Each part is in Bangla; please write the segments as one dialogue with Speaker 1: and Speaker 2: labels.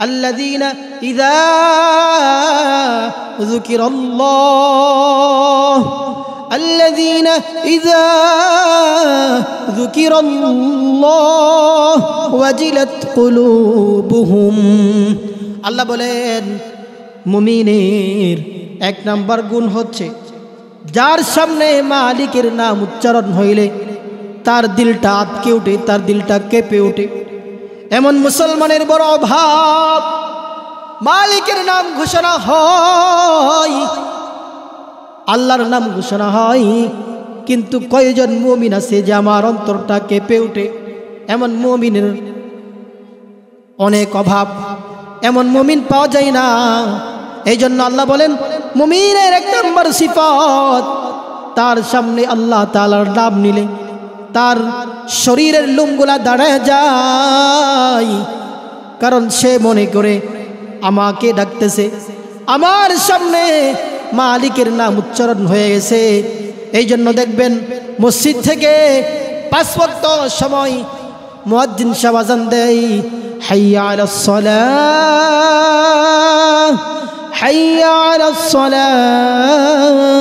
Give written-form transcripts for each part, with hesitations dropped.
Speaker 1: আল্লাযীনা ইযা যুকিরাল্লাহ الذين إذا ذكر الله وجلت قلوبهم আল্লাহ বলেন মুমিনের এক নাম্বার গুণ হচ্ছে যার সামনে মালিকের নাম উচ্চারণ হইলে তার দিলটা আটকে ওঠে, তার দিলটা কেঁপে ওঠে। এমন মুসলমানের বড় অভাব। মালিকের নাম ঘোষণা হয়, আল্লাহর নাম ঘোষণা হয়, কিন্তু কয়জন মুমিন আছে যে আমার অন্তরটা কেঁপে ওঠে? এমন মুমিনের অনেক অভাব, এমন মুমিন পাওয়া যায় না। এই জন্য আল্লাহ বলেন মুমিনের এক নম্বর সিফাত, তার সামনে আল্লাহ তাআলার নাম নিলে তার শরীরের লোমগুলা দাঁড়ায় যায়, কারণ সে মনে করে আমাকে ডাকতেছে, আমার সামনে মালিকের নাম উচ্চারণ হয়ে গেছে। এই জন্য দেখবেন মসজিদ থেকে 5 ওয়াক্ত সময় মুয়াজ্জিন সাহেব আযান দেয়, হাইয়া আলাস সালাহ, হাইয়া আলাস সালাহ,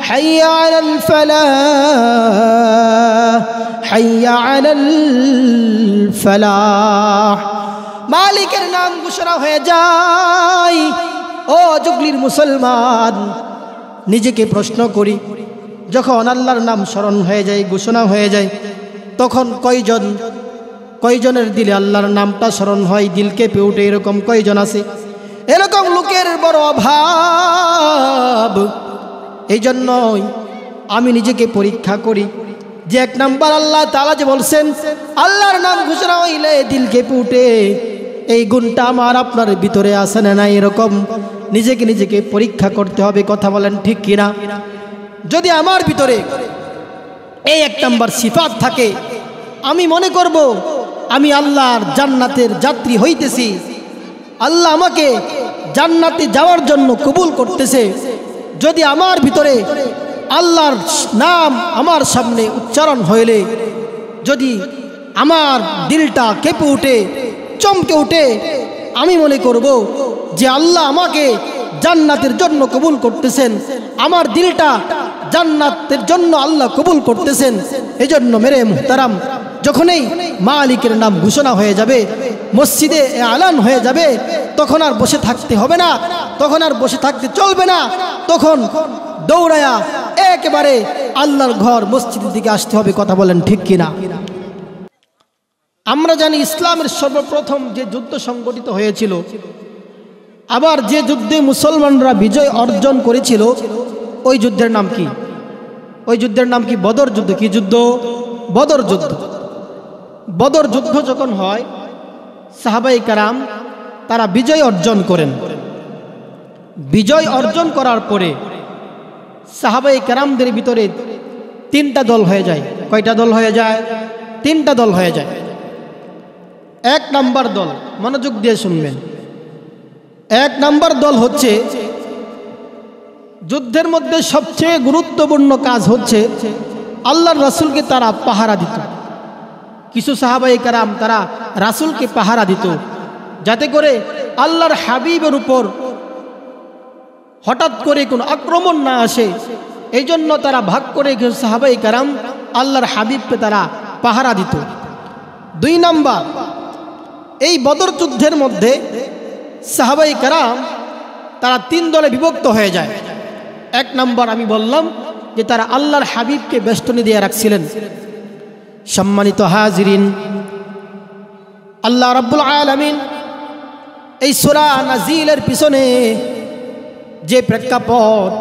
Speaker 1: হাইয়া আলাল ফালাহ, হাইয়া আলাল ফালাহ। মালিকের নাম ঘোষণা হয়ে যায়। ও যুগলির মুসলমান, নিজেকে প্রশ্ন করি, যখন আল্লাহর নাম স্মরণ হয়ে যায়, ঘোষণা হয়ে যায়, তখন কয়জনের দিলে আল্লাহর নামটা স্মরণ হয়, দিল কেঁপে ওঠে? এরকম কয়জন আছে? এরকম লোকের বড় অভাব। এই জন্যই আমি নিজেকে পরীক্ষা করি যে এক নাম্বার আল্লাহ তাআলা যে বলছেন আল্লাহর নাম ঘোষণা হইলে দিল কেঁপে ওঠে, এই গুণটা আমার আপনার ভিতরে আছে না নাই? এরকম নিজেকে পরীক্ষা করতে হবে। কথা বলেন ঠিক কিনা? যদি আমার ভিতরে এই এক নাম্বার সিফাত থাকে, আমি মনে করব আমি আল্লাহর জান্নাতের যাত্রী হইতেছি, আল্লাহ আমাকে জান্নাতে যাওয়ার জন্য কবুল করতেছে। যদি আমার ভিতরে আল্লাহর নাম আমার সামনে উচ্চারণ হইলে যদি আমার দিলটা কেঁপে ওঠে, চমকে ওঠে, আমি মনে করব যে আল্লাহ আমাকে জান্নাতের জন্য কবুল করতেছেন, আমার দিলটা জান্নাতের জন্য আল্লাহ কবুল করতেছেন। এই জন্য মেরে মুহতারাম, যখনই মালিকের নাম ঘোষণা হয়ে যাবে, মসজিদে এলান হয়ে যাবে, তখন আর বসে থাকতে হবে না, তখন আর বসে থাকতে চলবে না, তখন দৌড়ায়া একেবারে আল্লাহর ঘর মসজিদের দিকে আসতে হবে। কথা বলেন ঠিক কিনা? আমরা জানি ইসলামের সর্বপ্রথম যে যুদ্ধ সংগঠিত হয়েছিল, আবার যে যুদ্ধে মুসলমানরা বিজয় অর্জন করেছিল, ওই যুদ্ধের নাম কি? ওই যুদ্ধের নাম কি? বদর যুদ্ধ। কি যুদ্ধ? বদর যুদ্ধ। বদর যুদ্ধ যখন হয়, সাহাবায়ে কেরাম তারা বিজয় অর্জন করেন। বিজয় অর্জন করার পরে সাহাবায়ে কেরামদের ভিতরে 3টা দল হয়ে যায়। কয়টা দল হয়ে যায়? 3টা দল হয়ে যায়। এক নাম্বার দল, মনোযোগ দিয়ে শুনবেন, এক নাম্বার দল হচ্ছে যুদ্ধের মধ্যে সবচেয়ে গুরুত্বপূর্ণ কাজ হচ্ছে আল্লাহর রাসূলকে তারা পাহারা দিত। কিছু সাহাবায়ে কেরাম তারা রাসূলকে পাহারা দিত, যাতে করে আল্লাহর হাবিবের উপর হঠাৎ করে কোনো আক্রমণ না আসে। এই জন্য তারা ভাগ করে কিছু সাহাবায়ে কেরাম আল্লাহর হাবিবকে তারা পাহারা দিত। 2 নাম্বার, এই বদর যুদ্ধের মধ্যে সাহাবায়ে কেরাম তারা 3 দলে বিভক্ত হয়ে যায়। 1 নাম্বার আমি বললাম যে তারা আল্লাহর হাবিবকে বেষ্টনী দিয়ে রাখছিলেন। সম্মানিত হাজিরিন, আল্লাহ রাব্বুল আলামিন এই সূরা নাজিলের পিছনে যে প্রেক্ষাপট,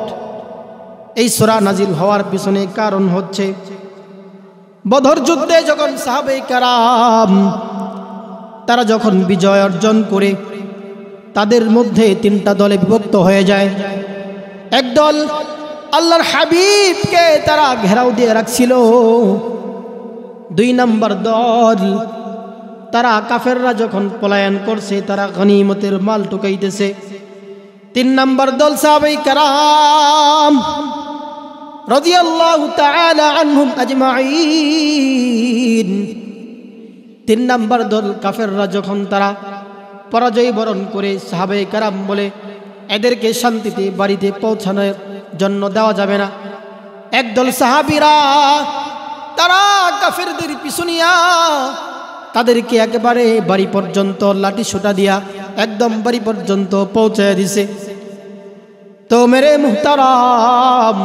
Speaker 1: এই সূরা নাজিল হওয়ার পিছনে কারণ হচ্ছে বদর যুদ্ধে যখন সাহাবায়ে কেরাম তারা যখন বিজয় অর্জন করে তাদের মধ্যে 3টা দলে বিভক্ত হয়ে যায়। এক দল আল্লাহর হাবিবকে তারা ঘেরাও দিয়ে রাখছিল। 2 নাম্বার দল তারা কাফেররা যখন পলায়ন করছে তারা গনিমতের মাল টুকাইতেছে। 3 নাম্বার দল সাহাবায়ে কেরাম রাদিয়াল্লাহু তাআলা আনহুম আজমাইন। 3 নাম্বার দল কাফেররা যখন তারা পরাজয় বরণ করে সাহাবায়ে কেরাম বলে এদেরকে শান্তিতে বাড়িতে পৌঁছানোর জন্য দেওয়া যাবে না। একদল সাহাবীরা তারা কাফেরদের পিছু নিয়া তাদেরকে একেবারে বাড়ি পর্যন্ত লাঠি সোটা দিয়া একদম বাড়ি পর্যন্ত পৌঁছায় দিছে। তো মেরে মুহতারাম,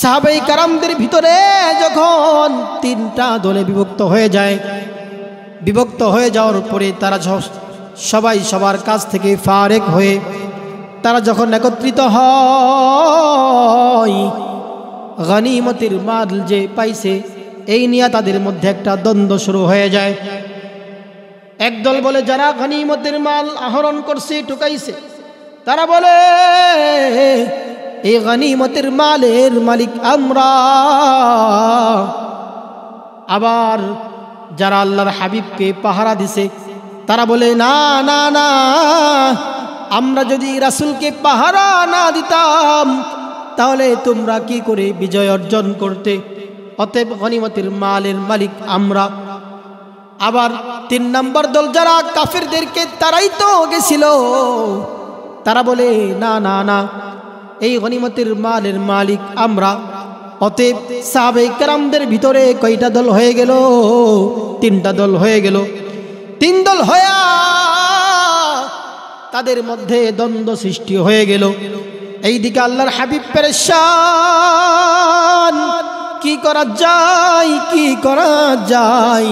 Speaker 1: সাহাবায়ে কেরামদের ভিতরে যখন তিনটা দলে বিভক্ত হয়ে যায়, বিভক্ত হয়ে যাওয়ার পরে তারা সবাই সবার কাছ থেকে ফারেক হয়ে তারা যখন একত্রিত হয়, গনিমতের মাল যে পাইছে এই নিয়ে তাদের মধ্যে একটা দ্বন্দ্ব শুরু হয়ে যায়। একদল বলে যারা গনিমতের মাল আহরণ করছে, টুকাইছে, তারা বলে এই গনিমতের মালের মালিক আমরা। আবার যারা আল্লাহর হাবিবকে পাহারা দিছে তারা বলে না না না, আমরা যদি রাসূলকে পাহারা না দিতাম তাহলে তোমরা কি করে বিজয় অর্জন করতে, অতএব গনিমতের মালের মালিক আমরা। আবার ৩ নম্বর দল যারা কাফেরদেরকে তারাই তো গেছিল, তারা বলে না না না, এই গনিমতের মালের মালিক আমরা। অতএব সাহাবায়ে কেরামদের ভিতরে কয়টা দল হয়ে গেল? 3টা দল হয়ে গেল। 3 দল হয়ে তাদের মধ্যে দ্বন্দ্ব সৃষ্টি হয়ে গেল। এইদিকে আল্লাহর হাবিব পেরেশান, কি করা যায়, কি করা যায়।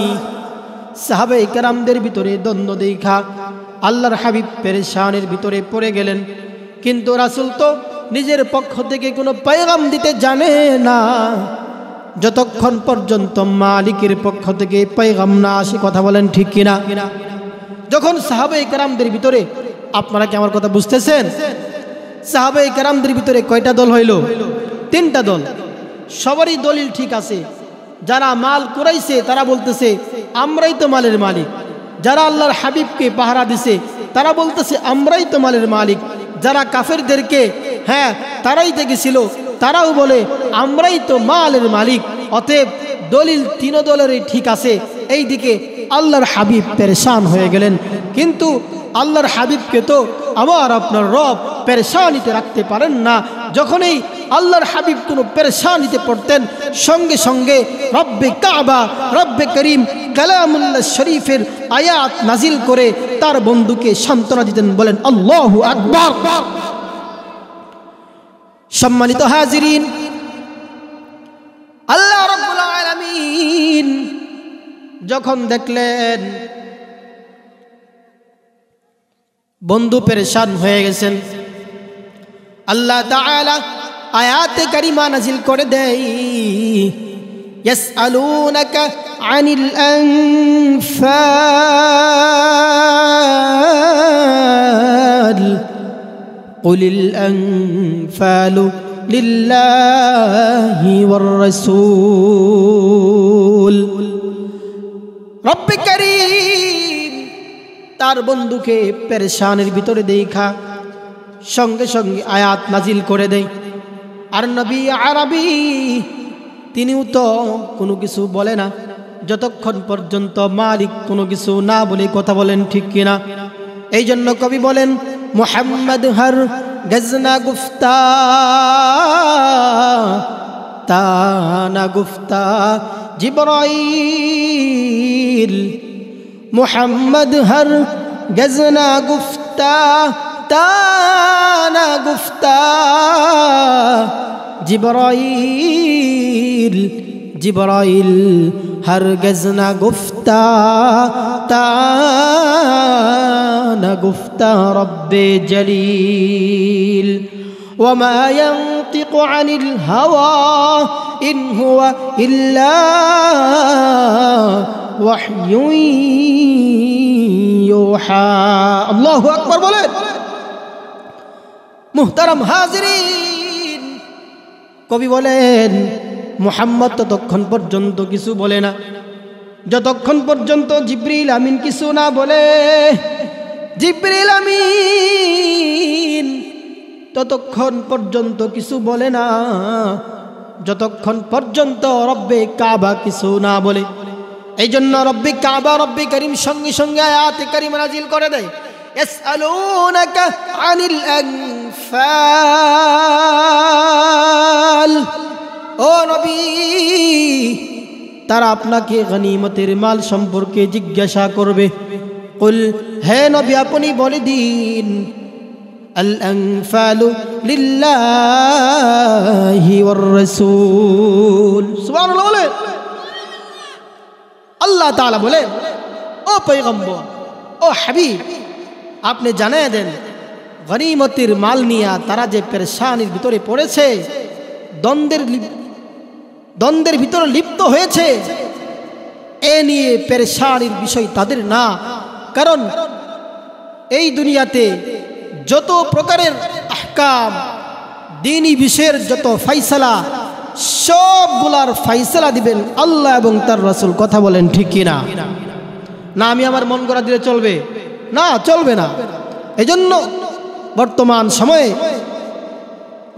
Speaker 1: সাহাবায়ে কেরামদের ভিতরে দ্বন্দ্ব দেখা আল্লাহর হাবিব পেরেশানের ভিতরে পড়ে গেলেন। কিন্তু রাসূল তো নিজের পক্ষ থেকে কোনো পয়গাম দিতে জানে না, যতক্ষণ পর্যন্ত মালিকের পক্ষ থেকে পয়গাম না আসে। কথা বলেন ঠিক কিনা? যখন সাহাবায়ে কেরামদের ভিতরে, আপনারা কি আমার কথা বুঝতেছেন? সাহাবায়ে কেরামদের ভিতরে কয়টা দল হইল? 3টা দল। সবারই দলিল ঠিক আছে। যারা মাল কুরাইছে তারা বলতেছে আমরাই তো মালের মালিক। যারা আল্লাহর হাবিবকে পাহারা দিছে তারা বলতেছে আমরাই তো মালের মালিক। যারা কাফেরদেরকে তারাই দেখেছিল তারাও বলে আমরাই তো মালের মালিক। অতএব দলিল 3 দলেরই ঠিক আছে। এইদিকে আল্লাহর হাবিব পেরেশান হয়ে গেলেন। কিন্তু আল্লাহর হাবিবকে তো আমার আপনার রব পেরেশানিতে রাখতে পারেন না। যখনই আল্লাহর হাবিব কোনো পেরেশানিতে পড়তেন, সঙ্গে সঙ্গে রব্বে কাবা, রব্বে করিম কালামুল্লাহ শরীফের আয়াত নাজিল করে তার বন্ধুকে সান্ত্বনা দিতেন। বলেন আল্লাহু আকবার। সম্মানিত হাজিরিন, আল্লাহ রাব্বুল আলামিন যখন দেখলেন বন্ধু পেরেশান হয়ে গেছেন, আল্লাহ তাআলা আয়াতে কারিমা নাজিল করে দেয়, ইয়াসআলুনাকা আনিল আনফাল কুলিল আনফালু লিল্লাহি ওয়ার রাসূল। রব্বে কারীম তার বন্ধুকে পেরেশানের ভিতরে দেখা সঙ্গে সঙ্গে আয়াত নাজিল করে দেয়। আর নবী আরবি তিনিও তো কোনো কিছু বলে না যতক্ষণ পর্যন্ত মালিক কোনো কিছু না বলে। কথা বলেন ঠিক কিনা? এই জন্য কবি বলেন মুহাম্মদ হর গজনা গুফতা তানা গুফতা জিবরাইল। মুহাম্মদ হর গজনা গুফতা তানা গুফতা জিবরাইল। জিবরাইল হরগজ না গুফতা তানা গুফতা রব্বে জলিল। وما ينطق عن الهوى إن هو إلا وحي يوحى। الله أكبر বলেন। মুহতারাম হাজিরিন, কবি বলেন মুহাম্মদ ততক্ষণ পর্যন্ত কিছু বলে না যতক্ষণ পর্যন্ত জিবরিল আমিন কিছু না বলে। জিবরিল আমিন ততক্ষণ পর্যন্ত কিছু বলে না যতক্ষণ পর্যন্ত রব্বে কাবা কিছু না বলে। এই জন্য রব্বি কাবা রব্বি করিম সঙ্গে সঙ্গে আয়াতে কারিমা নাজিল করে দেয়, ইয়াসআলুনাকা আনিল আনফাল। ও নবী, তারা আপনাকে গনিমতের মাল সম্পর্কে জিজ্ঞাসা করবে। কুল, হে নবী আপনি বলে দিন, আল আনফালু লিল্লাহি ওয়ার রাসূল। সুবহানাল্লাহ বলে আল্লাহ তাআলা বলে, ও পয়গম্বর, ও হাবিব, আপনি জানিয়ে দেন গনিমতের মাল নিয়ে তারা যে পেরেশানির ভিতরে পড়েছে, দ্বন্দ্বের ভিতরে লিপ্ত হয়েছে, এ নিয়ে পেরেশানির বিষয় তাদের না। কারণ এই দুনিয়াতে যত প্রকারের আহকাম, দ্বীনি বিষয়ের যত ফাইসালা, সবগুলার ফাইসালা দিবেন আল্লাহ এবং তার রাসূল। কথা বলেন ঠিক কিনা? না আমি আমার মন গড়া দিলে চলবে না, চলবে না। এজন্য বর্তমান সময়ে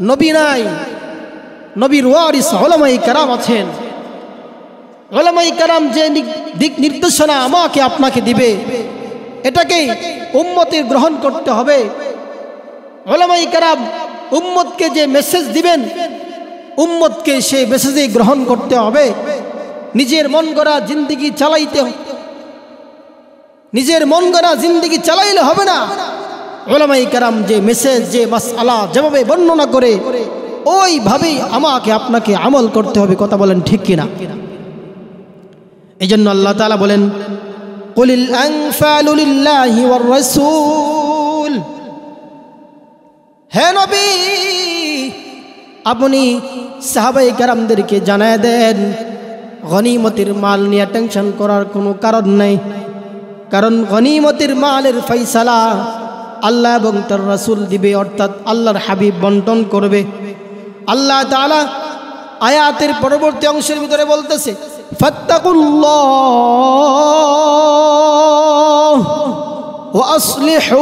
Speaker 1: নবী নাই, নবীর ওয়ারিস উলামায়ে কেরাম আছেন। উলামায়ে কেরাম যে দিক নির্দেশনা আমাকে আপনাকে দিবে, এটাকে উম্মতের গ্রহণ করতে হবে। উলামায়ে কেরাম উম্মতকে যে মেসেজ দিবেন, উম্মতকে সেই মেসেজে গ্রহণ করতে হবে। নিজের মন গড়া জিন্দেগি চালাইলে হবে না। উলামায়ে কেরাম যে মেসেজ, যে মাসআলা যেভাবে বর্ণনা করে, ওইভাবেই আমাকে আপনাকে আমল করতে হবে। কথা বলেন ঠিক কিনা? এই জন্য আল্লাহ তাআলা বলেন, কুলিল আনফালু লিল্লাহি ওয়ার রাসূল। হে নবী, আপনি সাহাবায়ে কেরামদেরকে জানায় দেন, গনিমতের মাল নিয়ে টেনশন করার কোনো কারণ নেই। কারণ গনিমতের মালের ফয়সালা আল্লাহ এবং তার রাসূল দিবে, অর্থাৎ আল্লাহর হাবিব বন্টন করবে। আল্লাহ তাআলা আয়াতের পরবর্তী অংশের ভিতরে বলতেছে, ফাত্তাকুল্লাহ ওয়া আসলিহু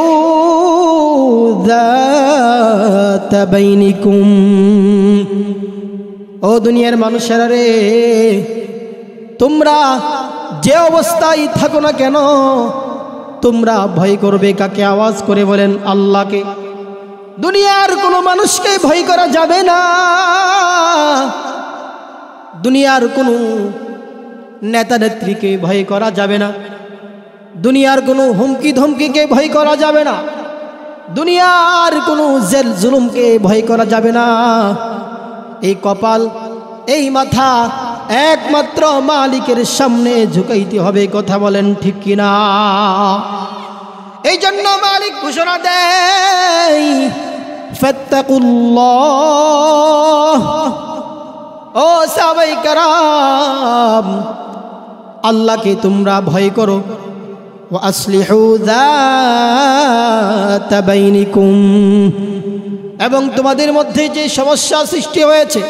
Speaker 1: যাতা বাইনিকুম। ও দুনিয়ার মানুষেরা রে, তোমরা যে অবস্থায় থাকো না কেন, তোমরা ভয় করবে কাকে? আওয়াজ করে বলেন, আল্লাহকে। দুনিয়ার কোনো মানুষকে ভয় করা যাবে না, দুনিয়ার কোনো নেতা নেত্রীকে ভয় করা যাবে না, দুনিয়ার কোনো হুমকি ধমকিকে ভয় করা যাবে না, দুনিয়ার কোনো জেল জুলুমকে ভয় করা যাবে না। এই কপাল, এই মাথা একমাত্র মালিকের সামনে ঝুঁকাইতে হবে। কথা বলেন ঠিক কিনা? এই জন্য মালিক ঘোষণা দেয়, ফাত্তাকুল্লাহ। ও সাহাবায়ে কেরাম, আল্লাহকে তোমরা ভয় করো। ওয়া আসলিহু যাতা বাইনিকুম। এবং তোমাদের মধ্যে যে সমস্যা সৃষ্টি হয়েছে,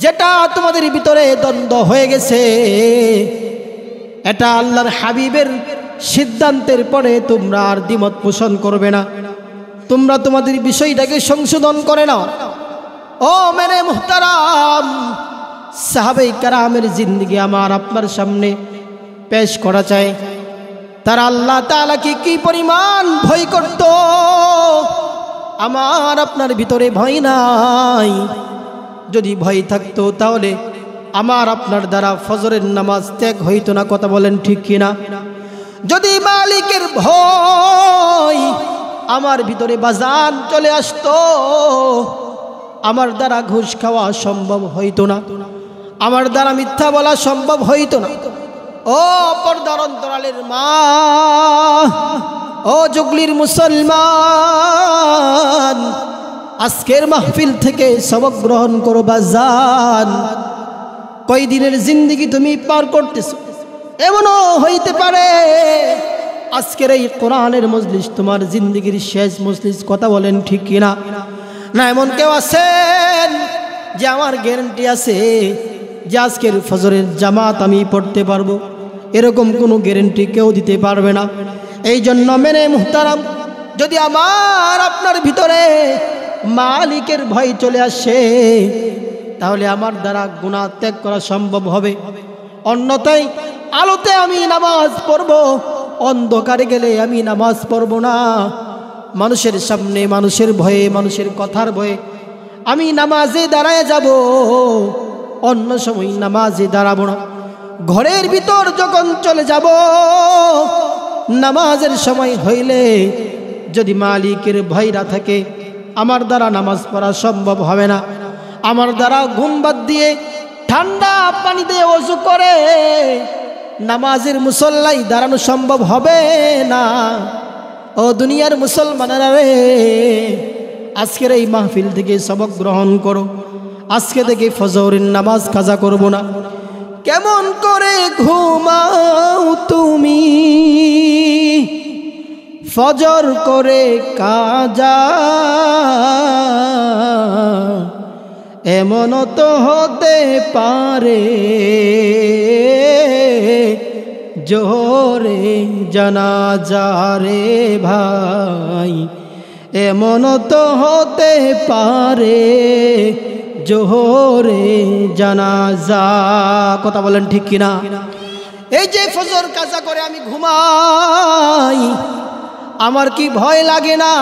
Speaker 1: যেটা তোমাদের ভিতরে দ্বন্দ্ব হয়ে গেছে, এটা আল্লাহর হাবিবের সিদ্ধান্তের পরে তোমরা আর দ্বিমত পোষণ করবে না। তোমরা তোমাদের বিষয়টাকে সংশোধন করে নাও। ও মেরে মুহতারাম, সাহাবায়ে কেরামের জিন্দেগি আমার আপনার সামনে পেশ করা চাই। তারা আল্লাহ তাআলাকে কি পরিমাণ ভয় করত, আমার আপনার ভিতরে ভয় নাই। যদি ভয় থাকতো তাহলে আমার আপনার দ্বারা ফজরের নামাজ ত্যাগ হইতো না। কথা বলেন ঠিক কিনা? যদি মালিকের ভয় আমার ভিতরে বাজান চলে আসতো, আমার দ্বারা ঘুষ খাওয়া সম্ভব হইতো না, আমার দ্বারা মিথ্যা বলা সম্ভব হইতো না। ও পর্দার অন্তরালের মা, ও জুগলির মুসলমান, আজকের মাহফিল থেকে সবক গ্রহণ করো বাজান। কয়দিনের জিন্দেগি তুমি পার করতেছো, এমনও হইতে পারে আজকের এই কোরআনের মজলিস তোমার জিন্দেগির শেষ মজলিস। কথা বলেন ঠিক কিনা? না এমন কেউ আছেন যে আমার গ্যারান্টি আছে যে আজকের ফজরের জামাত আমি পড়তে পারবো? এরকম কোনো গ্যারান্টি কেউ দিতে পারবে না। এই জন্য মেনে মুহতারাম, যদি আমার আপনার ভিতরে মালিকের ভয় চলে আসে, তাহলে আমার দ্বারা গুনাহ ত্যাগ করা সম্ভব হবে। অন্যথায় আলোতে আমি নামাজ পড়ব, অন্ধকারে গেলে আমি নামাজ পড়ব না। মানুষের সামনে, মানুষের ভয়ে, মানুষের কথার ভয়ে আমি নামাজে দাঁড়ায় যাব, অন্য সময় নামাজে দাঁড়াবো না। ঘরের ভিতর যখন চলে যাব, নামাজের সময় হইলে যদি মালিকের ভয় না থাকে, আমার দ্বারা নামাজ পড়া সম্ভব হবে না। আমার দ্বারা ঘুম বাদ দিয়ে ঠান্ডা পানি দিয়ে ওযু করে নামাজের মুসল্লায় দাঁড়ানো সম্ভব হবে না। ও দুনিয়ার মুসলমানেরা রে, আজকের এই মাহফিল থেকে সবক গ্রহণ করো। আজকে থেকে ফজরের নামাজ কাজা করব না। কেমন করে ঘুমাও তুমি ফজর করে কাজা, এমন তো হতে পারে জোহরে জানাজা রে ভাই, এমন তো হতে পারে জোহরে জানাজা। কথা বলেন ঠিক কিনা? এই যে ফজর কাজা করে আমি ঘুমাই, আমার কি ভয় লাগে না?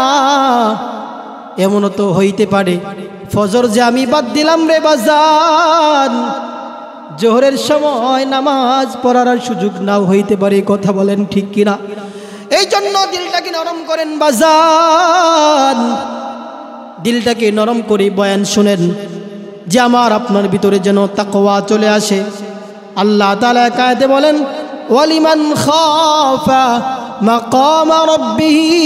Speaker 1: এমন তো হইতে পারে ফজর যে আমি বাদ দিলাম রে বাজান, জোহরের সময় নামাজ পড়ার সুযোগ নাও হইতে পারে। কথা বলেন ঠিক কিনা? এই জন্য দিলটাকে নরম করেন বাজান, দিলটাকে নরম করে বয়ান শুনেন, যে আমার আপনার ভিতরে যেন তাকওয়া চলে আসে। আল্লাহ তাআলা কায়েতে বলেন, ওয়ালিমান খাফা মাকাম রাব্বিহি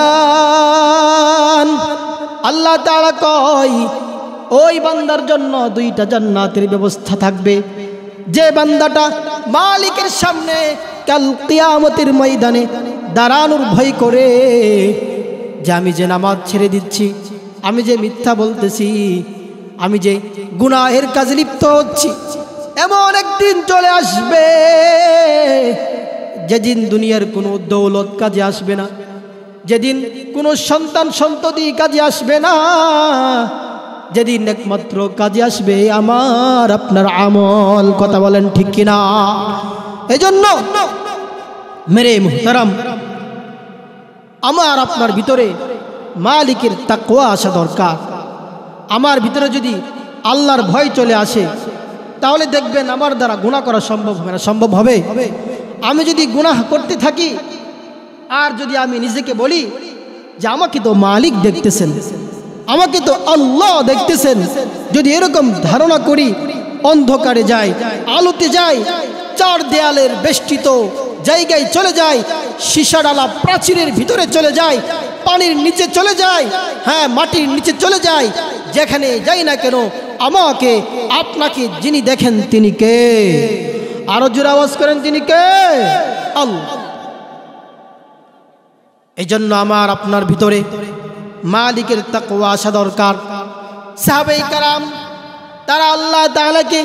Speaker 1: জান্নাতান। আল্লাহ তাআলা কয়, ওই বান্দার জন্য দুইটা জান্নাতের ব্যবস্থা থাকবে, যে বান্দাটা মালিকের সামনে কাল কিয়ামতের ময়দানে দাঁড়ানোর ভয় করে, যে আমি যে নামাজ ছেড়ে দিচ্ছি, আমি যে মিথ্যা বলতেছি, আমি যে গুনাহের কাজে লিপ্ত হচ্ছি, এমন একদিন চলে আসবে যেদিন দুনিয়ার কোনো দৌলত কাজে আসবে না, যেদিন কোনো সন্তান সন্ততি কাজে আসবে না, যেদিন একমাত্র কাজে আসবে আমার আপনার আমল। কথা বলেন ঠিক কিনা? এজন্য মেরে মুহতারাম, আমার আপনার ভিতরে মালিকের তাকওয়া আসা দরকার। আমার ভিতরে যদি আল্লাহর ভয় চলে আসে, তাহলে দেখবেন আমার দ্বারা গুনাহ করা সম্ভব হবে না। সম্ভব হবে? আমি যদি গুনাহ করতে থাকি, আর যদি আমি নিজেকে বলি যে আমাকে তো মালিক দেখতেছেন, আমাকে তো আল্লাহ দেখতেছেন, যদি এরকম ধারণা করি, অন্ধকারে যাই, আলোতে যাই, চার দেয়ালের বেষ্টিত জায়গায় চলে যাই, সীসাডালা প্রাচীরের ভিতরে চলে যাই, পানির নিচে চলে যাই, হ্যাঁ মাটির নিচে চলে যাই, যেখানে যাই না কেন আমাকে আপনাকে যিনি দেখেন তিনি কে? আরো জোরে আওয়াজ করেন, তিনি কে? আল্লাহ। এই জন্য আমার আপনার ভিতরে মালিকের তাকওয়া আসা দরকার। সাহাবায়ে কেরাম তারা আল্লাহ তাআলাকে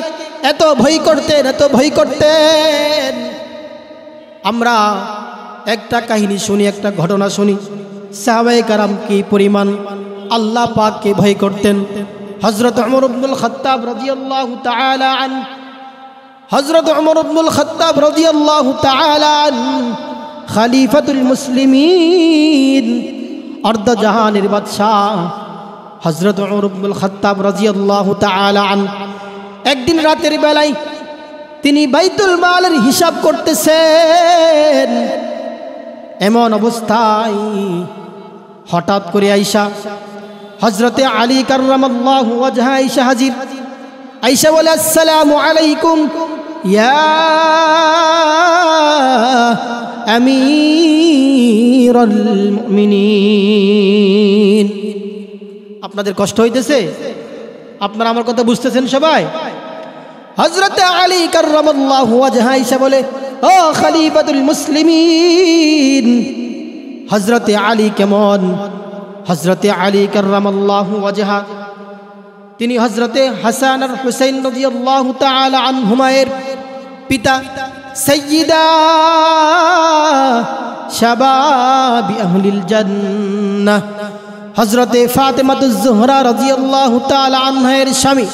Speaker 1: এত ভয় করতেন, এত ভয় করতেন। আমরা একটা কাহিনী শুনি, একটা ঘটনা শুনি, সাহাবায়ে কেরাম কি পরিমাণ আল্লাহ পাককে ভয় করতেন। হযরত ওমর ইবনুল খাত্তাব রাদিয়াল্লাহু তাআলা আনহু, হযরত ওমর ইবনুল খাত্তাব রাদিয়াল্লাহু তাআলা আনহু খলিফাতুল মুসলিমিন, অর্ধ জাহানের বাদশাহ হযরত ওমর ইবনুল খাত্তাব রাদিয়াল্লাহু তাআলা আনহু একদিন রাতের বেলায় তিনি বাইতুল মালের হিসাব করতেছেন। এমন অবস্থায় হঠাৎ করে আয়েশা, হযরতে আলী কাররামাল্লাহু ওয়াজহা আয়েশা হাজির। আয়েশা বলে, আসসালামু আলাইকুম ইয়া আমিরুল মুমিনিন। আপনাদের কষ্ট হইতেছে? আপনারা আমার কথা বুঝতেছেন সবাই? হযরতে আলী কাররামাল্লাহু ওয়াজহা আয়েশা বলে, ও খলিফাতুল মুসলিমিন। হযরতে আলী কেমন? হযরতে আলী কাররামাল্লাহু ওয়াজহা তিনি হযরতে হাসান আর হুসাইন রাদিয়াল্লাহু তাআলা আনহুমায়ের পিতা, সাইয়্যিদা শাবাবি আহলিল জান্নাহ হযরতে ফাতেমাতুজ জোহরা রাদিয়াল্লাহু তাআলা আনহার স্বামী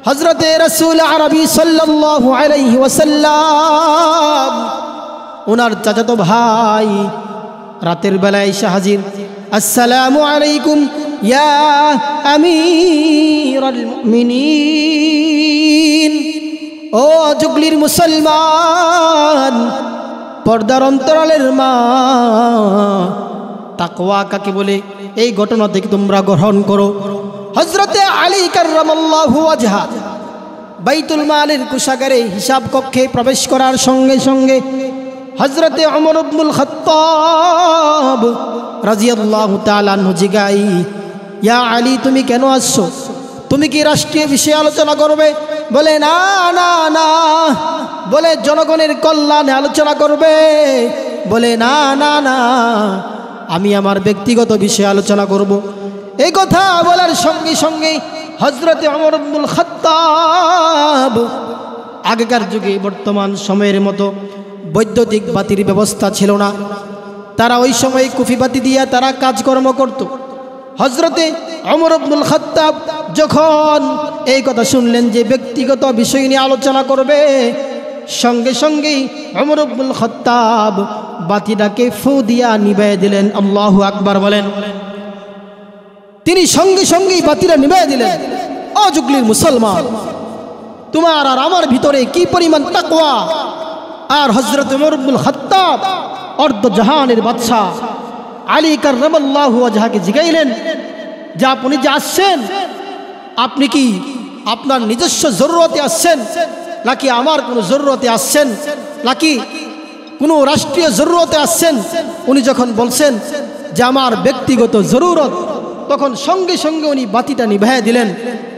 Speaker 1: হযরতে রাসূল আরবি সাল্লাল্লাহু আলাইহি ওয়াসাল্লাম ওনার চাচাতো ভাই রাতের বেলায় এসে হাজির। আসসালামু আলাইকুম ইয়া আমিরাল মুমিনিন। ও জুগলির মুসলমান, পর্দার অন্তরালের মা, তাকওয়া কাকে বলে এই ঘটনা থেকে তোমরা গ্রহণ করো। হযরতে আলী কাররামাল্লাহু ওয়াজহা বাইতুল মালের কোষাগারে হিসাব কক্ষে প্রবেশ করার সঙ্গে সঙ্গে হযরতে ওমর ইবনুল খাত্তাব রাদিয়াল্লাহু তাআলা আনহু জিগাই, ইয়া আলী তুমি কেন আসছো? তুমি কি রাষ্ট্রীয় বিষয়ে আলোচনা করবে? বলে না না না। বলে জনগণের কল্যাণে আলোচনা করবে? বলে না না না, আমি আমার ব্যক্তিগত বিষয়ে আলোচনা করব। এই কথা বলার সঙ্গে সঙ্গে হযরতে ওমর ইবনুল খাত্তাব, আগেকার যুগে বর্তমান সময়ের মতো বৈদ্যুতিক বাতির ব্যবস্থা ছিল না, তারা ওই সময় কুফি বাতি দিয়ে তারা কাজকর্ম করত। হযরতে ওমর ইবনুল খাত্তাব যখন এই কথা শুনলেন যে ব্যক্তিগত বিষয় নিয়ে আলোচনা করবে, সঙ্গে সঙ্গেই ওমর ইবনুল খাত্তাব বাতিটাকে ফু দিয়া নিভাইয়া দিলেন। আল্লাহু আকবার বলেন। তিনি সঙ্গে সঙ্গেই বাতিটা নিভাইয়া দিলেন। ও জুগলির মুসলমান, তোমার আর আমার ভিতরে কি পরিমাণ তাকওয়া! আর হযরত ওমর ইবনুল খাত্তাব অর্ধ জাহানের বাদশা আলী কাররামাল্লাহু ওয়াজহাকে জিগাইলেন যে আপনি যে আসছেন, আপনি কি আপনার নিজস্ব জরুরতে আসছেন, নাকি আমার কোনো জরুরতে আসছেন, নাকি কোনো রাষ্ট্রীয় জরুরতে আসছেন? উনি যখন বলছেন যে আমার ব্যক্তিগত জরুরত, তখন সঙ্গে সঙ্গে উনি বাতিটা নিভাইয়া দিলেন।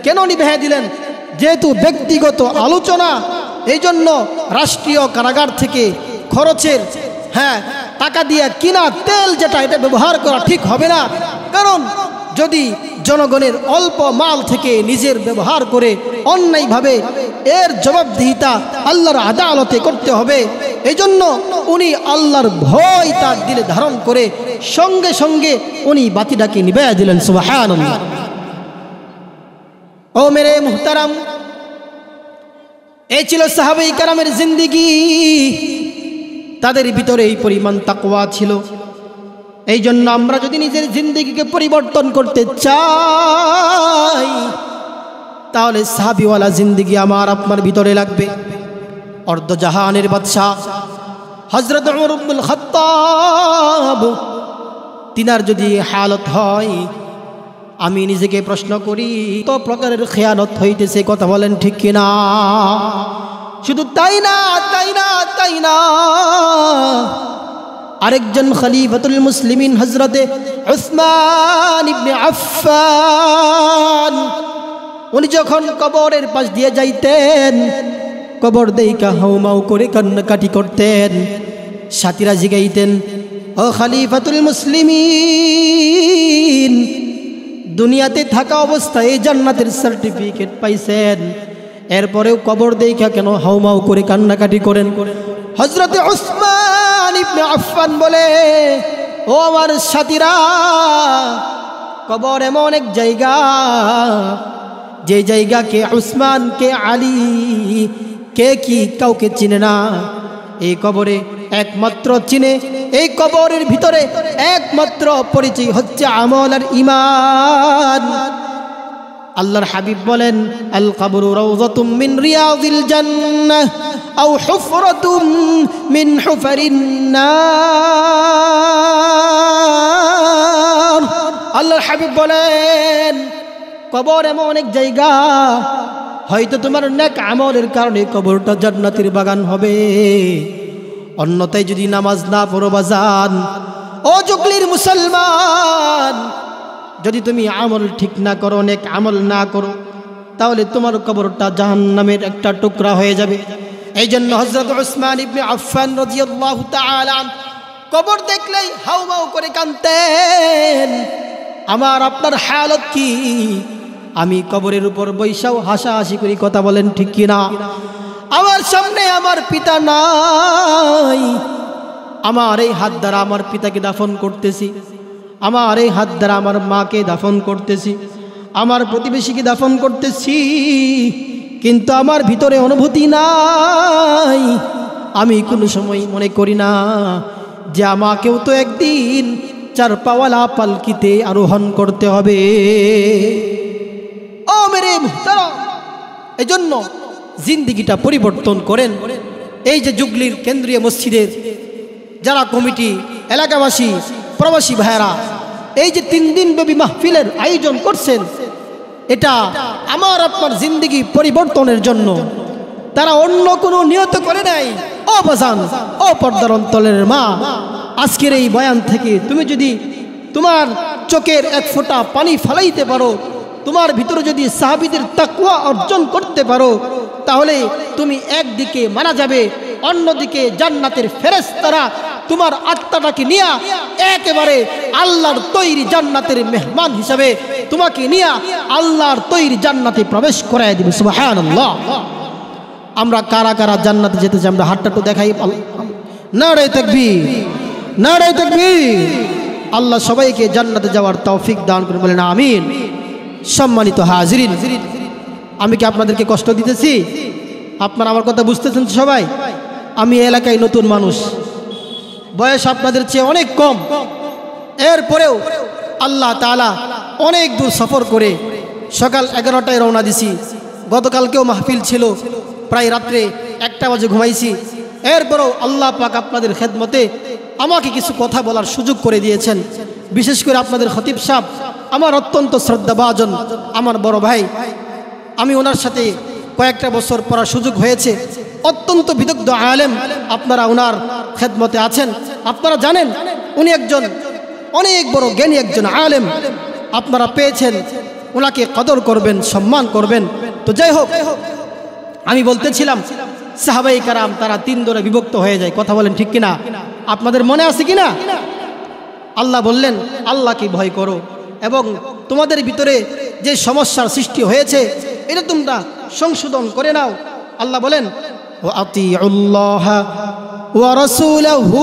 Speaker 1: কেন নিভাইয়া দিলেন? যেহেতু ব্যক্তিগত আলোচনা, এই জন্য রাষ্ট্রীয় কারাগার থেকে খরচের টাকা দিয়ে কিনা তেল যেটা, এটা ব্যবহার করা ঠিক হবে না। কারণ যদি জনগণের অল্প মাল থেকে নিজের ব্যবহার করে অন্যায়ভাবে, এর জবাবদিহিতা আল্লাহর আদালতে করতে হবে। এই জন্য উনি আল্লাহর ভয় তার দিলে ধারণ করে সঙ্গে সঙ্গে উনি বাতিটাকে নিভাইয়া দিলেন। সুবহানাল্লাহ। ও মেরে মুহতারাম, এই ছিল সাহাবায়ে কেরামের জিন্দেগি। তাদের ভিতরে এই পরিমাণ তাকওয়া ছিল। এই জন্য আমরা যদি নিজের জিন্দেগিকে পরিবর্তন করতে চাই, তাহলে সাহাবীওয়ালা জিন্দেগি আমার আপনার ভিতরে লাগবে। অর্ধ জাহানের বাদশা হযরত ওমর ইবনুল খাত্তাব, তিনার যদি হালত হয়, আমি নিজেকে প্রশ্ন করি তো প্রকারের খেয়ানত হইতেছে। কথা বলেন ঠিক কিনা? শুধু তাই না, তাই না, তাই না, আরেকজন খলিফাতুল মুসলিমিন হযরতে উসমান ইবনে আফফান, উনি যখন কবরের পাশ দিয়ে যাইতেন, কবর দেইকা হাউমাউ করে কান্নাকাটি করতেন। সাথীরা জিগাইতেন, ও খলিফাতুল মুসলিমিন, দুনিয়াতে থাকা অবস্থায় জান্নাতের সার্টিফিকেট পাইছেন, এরপরেও কবর দেইখা কেন হাউমাউ করে কান্নাকাটি করেন? হযরতে উসমান ইবনে আফফান বলে, ও আমার সাথীরা, কবর এমন এক জায়গা, যে জায়গাকে উসমান কে আলী কে কি কাউকে চিনে না। এই কবরে একমাত্র চিনে, এই কবরের ভিতরে একমাত্র পরিচয় হচ্ছে আমল আর ঈমান। আল্লাহর হাবিব বলেন, আল কবরু রাউযাতুম মিন রিয়াযিল জান্নাহ আও হুফরাতুম মিন হুফারিন নার। আল্লাহর হাবিব বলেন, কবর এমন অনেক জায়গা, হয়তো তোমার নেক আমলের কারণে কবরটা জান্নাতের বাগান হবে, অন্যথায় যদি নামাজ না পড়ো বাজান, ও জুগলির মুসলমান, যদি তুমি আমল ঠিক না করো, নেক আমল না করো, তাহলে তোমার কবরটা জাহান্নামের একটা টুকরা হয়ে যাবে। এই জন্য হযরত উসমান ইবনে আফফান রাদিয়াল্লাহু তাআলা কবর দেখলেই হাউমাউ করে কাঁদতেন। আমার আপনার হালত কি? আমি কবরের উপর বৈশাও হাসাহাসি করি। কথা বলেন ঠিক কিনা? আমার সামনে আমার পিতা নাই, আমার এই হাত দ্বারা আমার পিতাকে দাফন করতেছি, আমার এই হাত দ্বারা আমার মাকে দাফন করতেছি, আমার প্রতিবেশীকে দাফন করতেছি, কিন্তু আমার ভিতরে অনুভূতি নাই। আমি কোনো সময় মনে করি না যে আমাকেও তো একদিন চার পাওয়ালা পালকিতে আরোহণ করতে হবে। ও মেরে মুহতারাম, এজন্য জিন্দিগিটা পরিবর্তন করেন। এই যে জুগলির কেন্দ্রীয় মসজিদের যারা কমিটি, এলাকাবাসী, প্রবাসী ভাইয়েরা এই যে 3 দিন ব্যাপী মাহফিলের আয়োজন করছেন, এটা আমার আপনার জিন্দিগি পরিবর্তনের জন্য। তারা অন্য কোনো নিয়ত করে নাই। ও বাজান, ও পর্দার অন্তরের মা, আজকের এই বয়ান থেকে তুমি যদি তোমার চোখের এক ফোঁটা পানি ফেলাইতে পারো, তোমার ভিতরে যদি সাহাবীদের তাকওয়া অর্জন করতে পারো, তাহলে তুমি একদিকে মারা যাবে, অন্যদিকে জান্নাতের ফেরেশতারা তোমার আত্মাটাকে নিয়ে একেবারে আল্লাহর তৈরি জান্নাতের মেহমান হিসাবে তোমাকে নিয়ে আল্লাহর তৈরি জান্নাতে প্রবেশ করায় দিবে। সুবহানাল্লাহ। আমরা কারা কারা জান্নাতে যেতে চাই? আমরা হাতটা তো দেখাই। নারে তাকবীর, নারে তাকবীর। আল্লাহ সবাইকে জান্নাতে যাওয়ার তৌফিক দান করে, বলেন আমিন। সম্মানিত হাজিরিন, আমি কি আপনাদেরকে কষ্ট দিতেছি? আপনারা আমার কথা বুঝতেছেন সবাই? আমি এলাকায় নতুন মানুষ, বয়স আপনাদের চেয়ে অনেক কম। এরপরেও আল্লাহ তাআলা অনেক দূর সফর করে সকাল 11টায় রওনা দিছি। গতকালকেও মাহফিল ছিল, প্রায় রাত্রে 1টা বাজে ঘুমাইছি। এরপরেও আল্লাহ পাক আপনাদের খেদমতে আমাকে কিছু কথা বলার সুযোগ করে দিয়েছেন। বিশেষ করে আপনাদের খতিব সাহেব আমার অত্যন্ত শ্রদ্ধাভাজন, আমার বড় ভাই। আমি ওনার সাথে কয়েকটা বছর পড়ার সুযোগ হয়েছে। অত্যন্ত বিদগ্ধ আলেম। আপনারা ওনার খেদমতে আছেন, আপনারা জানেন উনি একজন অনেক বড় জ্ঞানী একজন আলেম। আপনারা পেয়েছেন, ওনাকে কদর করবেন, সম্মান করবেন। তো যাই হোক, আমি বলতেছিলাম সাহাবায়ে কেরাম তারা 3 দলে বিভক্ত হয়ে যায়। কথা বলেন ঠিক কিনা? আপনাদের মনে আছে কিনা? আল্লাহ বললেন আল্লাহকে ভয় করো এবং তোমাদের ভিতরে যে সমস্যার সৃষ্টি হয়েছে এটা তোমরা সংশোধন করে নাও। আল্লাহ বলেন ওয়া আতিউল্লাহা ওয়া রাসূলাহু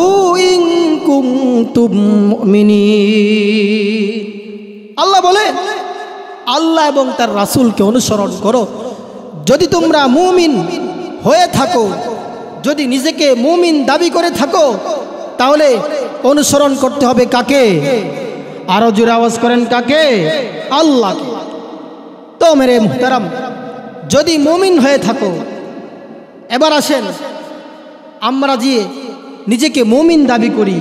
Speaker 1: ইন কুনতুম মুমিনিন। আল্লাহ বলেন আল্লাহ এবং তার রাসূলকে অনুসরণ করো যদি তোমরা মুমিন হয়ে থাকো। যদি নিজেকে মুমিন দাবি করে থাকো তাহলে অনুসরণ করতে হবে কাকে? আরো জোরে আওয়াজ করেন, কাকে? আল্লাহকে। তো মেরে মুহতারাম, যদি মুমিন হয়ে থাকো, এবার আসেন আমরা যে নিজেকে মুমিন দাবি করি,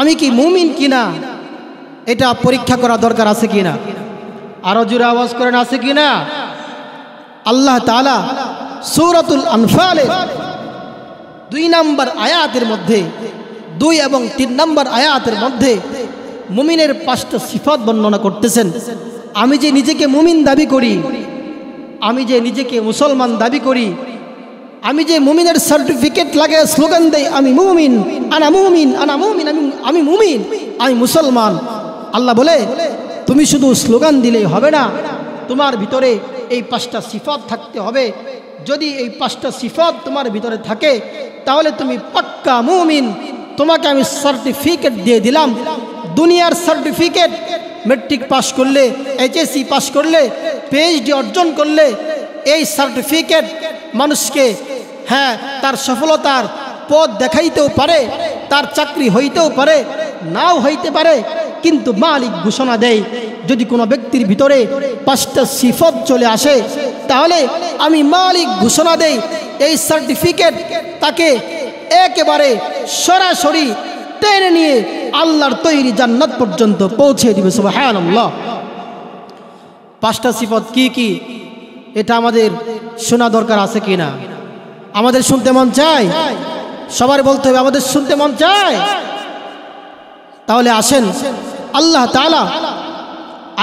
Speaker 1: আমি কি মুমিন কিনা এটা পরীক্ষা করা দরকার আছে কিনা? আরো জোরে আওয়াজ করেন, আছে কিনা? আল্লাহ তাআলা সূরাতুল আনফালের 2 নম্বর আয়াতের মধ্যে, 2 এবং 3 নম্বর আয়াতের মধ্যে মুমিনের 5টা সিফাত বর্ণনা করতেছেন। আমি যে নিজেকে মুমিন দাবি করি, আমি যে নিজেকে মুসলমান দাবি করি, আমি যে মুমিনের সার্টিফিকেট লাগে স্লোগান দেই, আমি মুমিন, আনা মুমিন, আনা মুমিন, আমি মুমিন, আমি মুসলমান। আল্লাহ বলে তুমি শুধু স্লোগান দিলেই হবে না, তোমার ভিতরে এই 5টা সিফাত থাকতে হবে। যদি এই 5টা সিফাত তোমার ভিতরে থাকে তাহলে তুমি পাক্কা মুমিন। তোমাকে আমি সার্টিফিকেট দিয়ে দিলাম, দুনিয়ার সার্টিফিকেট। মেট্রিক পাস করলে, এইচএসসি পাস করলে, পিএইচডি অর্জন করলে, এই সার্টিফিকেট মানুষকে তার সফলতার পথ দেখাইতেও পারে, তার চাকরি হইতেও পারে, নাও হইতে পারে। কিন্তু মালিক ঘোষণা দেয় যদি কোনো ব্যক্তির ভিতরে 5টা সিফত চলে আসে তাহলে আমি মালিক ঘোষণা দেই এই সার্টিফিকেট তাকে একেবারে সরাসরি টেনে নিয়ে আল্লাহর তৈরি জান্নাত পর্যন্ত পৌঁছে দিবে। সুবহানাল্লাহ। 5টা সিফত কি কি এটা আমাদের শোনা দরকার আছে কিনা? আমাদের শুনতে মন চায়? সবার বলতে হবে আমাদের শুনতে মন চায়। তাহলে আসেন, আল্লাহ তাআলা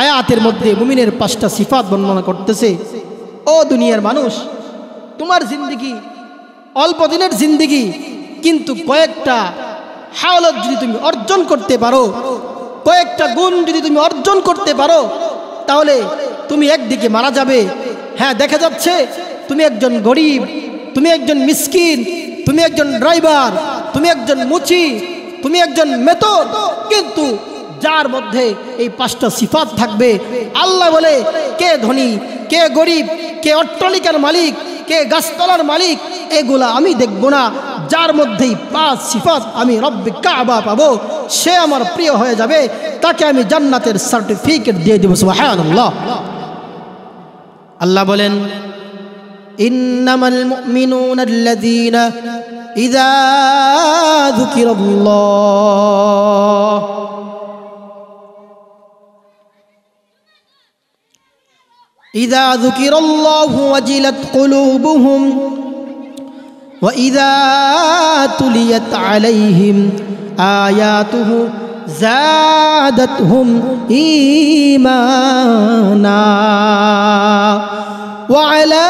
Speaker 1: আয়াতের মধ্যে মুমিনের 5টা সিফাত বর্ণনা করতেছে। ও দুনিয়ার মানুষ, তোমার জিন্দেগি অল্প দিনের জিন্দেগি, কিন্তু কয়েকটা হালত যদি তুমি অর্জন করতে পারো, কয়েকটা গুণ যদি তুমি অর্জন করতে পারো তাহলে তুমি একদিকে মারা যাবে। দেখা যাচ্ছে তুমি একজন গরিব, তুমি একজন মিসকিন, তুমি একজন ড্রাইভার, তুমি একজন মুচি, তুমি একজন মেতর, কিন্তু যার মধ্যে এই 5টা সিফাত থাকবে, আল্লাহ বলে কে ধনী, কে গরিব, কে অট্টালিকার মালিক, কে গাছতলার মালিক, এগুলা আমি দেখব না। যার মধ্যেই 5 সিফাত আমি রব্বে কাবা পাবো, সে আমার প্রিয় হয়ে যাবে, তাকে আমি জান্নাতের সার্টিফিকেট দিয়ে দেব। সুবহানাল্লাহ। আল্লাহ বলেন, ইন্নামাল মুমিনুনা আল্লাযীনা ইযা যুকিরাল্লাহ إذا ذكر الله وجلت قلوبهم وإذا تليت عليهم آياته زادتهم إيمانا وعلى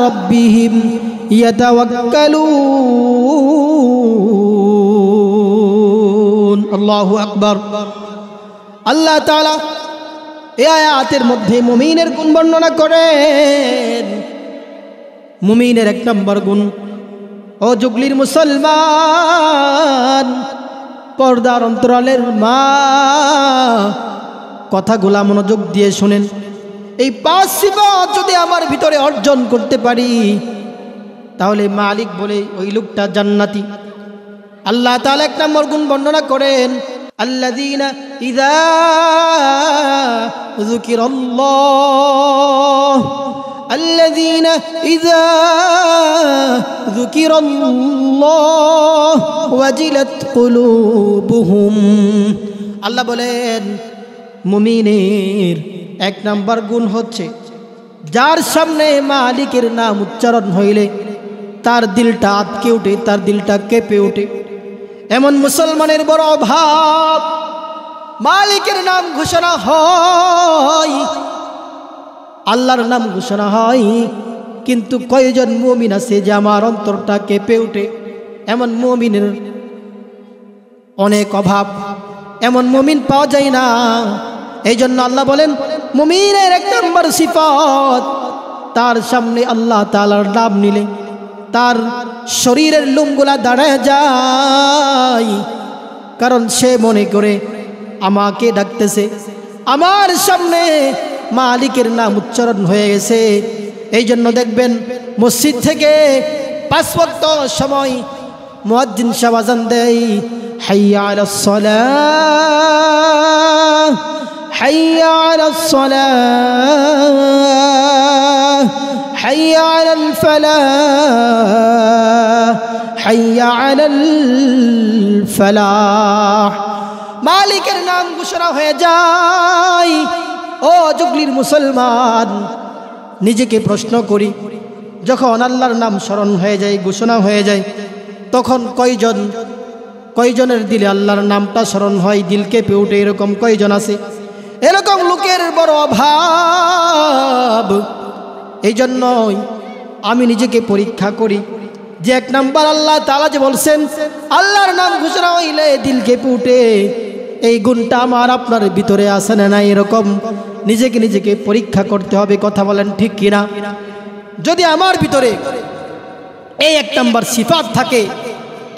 Speaker 1: ربهم يتوكلون الله أكبر। الله تعالى এই আয়াতের মধ্যে মুমিনের গুণ বর্ণনা করেন। মুমিনের 1 নম্বর গুণ, ও যুগলির মুসলমান, পর্দার অন্তরালের মা, কথাগুলা মনোযোগ দিয়ে শুনেন। এই 5 সিফাত যদি আমার ভিতরে অর্জন করতে পারি, তাহলে মালিক বলে ওই লোকটা জান্নাতি। আল্লাহ তাআলা 1 নম্বর গুণ বর্ণনা করেন, الذين إذا ذكر الله الذين إذا ذكر الله وجلت قلوبهم। আল্লাহ বলেন মুমিনের 1 নম্বর গুণ হচ্ছে, যার সামনে মালিকের নাম উচ্চারণ হইলে তার দিলটা আটকে ওঠে, তার দিলটা কেঁপে ওঠে। এমন মুসলমানের বড় অভাব। মালিকের নাম ঘোষণা হয়, আল্লাহর নাম ঘোষণা হয়, কিন্তু কয়জন মুমিন আছে যে আমার অন্তরটা কেঁপে ওঠে? এমন মুমিনের অনেক অভাব, এমন মুমিন পাওয়া যায় না। এই জন্য আল্লাহ বলেন মুমিনের 1 নম্বর সিফাত, তার সামনে আল্লাহ তাআলার নাম নিলে তার শরীরের লোমগুলা দাঁড়ায় যায়, কারণ সে মনে করে আমাকে ডাকতেছে, আমার সামনে মালিকের নাম উচ্চারণ হয়ে গেছে। এই জন্য দেখবেন মসজিদ থেকে 5 ওয়াক্ত সময় মুয়াজ্জিন সাহেব আযান দেয়, হাইয়া আলাস সালাহ, হাইয়া আলাস সালাহ, হাইয়া আলাল ফালাহ, হাইয়া আলাল ফালাহ। মালিকের নাম ঘোষণা হয়ে যায়। ও যুগলির মুসলমান, নিজেকে প্রশ্ন করি, যখন আল্লাহর নাম স্মরণ হয়ে যায়, ঘোষণা হয়ে যায়, তখন কয়জনের দিলে আল্লাহর নামটা স্মরণ হয়, দিল কেঁপে ওঠে? এরকম কয়জন আছে? এরকম লোকের বড় অভাব। এই জন্যই আমি নিজেকে পরীক্ষা করি যে 1 নম্বর আল্লাহ তাআলা যে বলছেন আল্লাহর নাম ঘোষণা হইলে দিল কেঁপে ওঠে, এই গুণটা আমার আপনার ভিতরে আছে না নাই? এরকম নিজেকে পরীক্ষা করতে হবে। কথা বলেন ঠিক কিনা? যদি আমার ভিতরে এই 1 নম্বর সিফাত থাকে,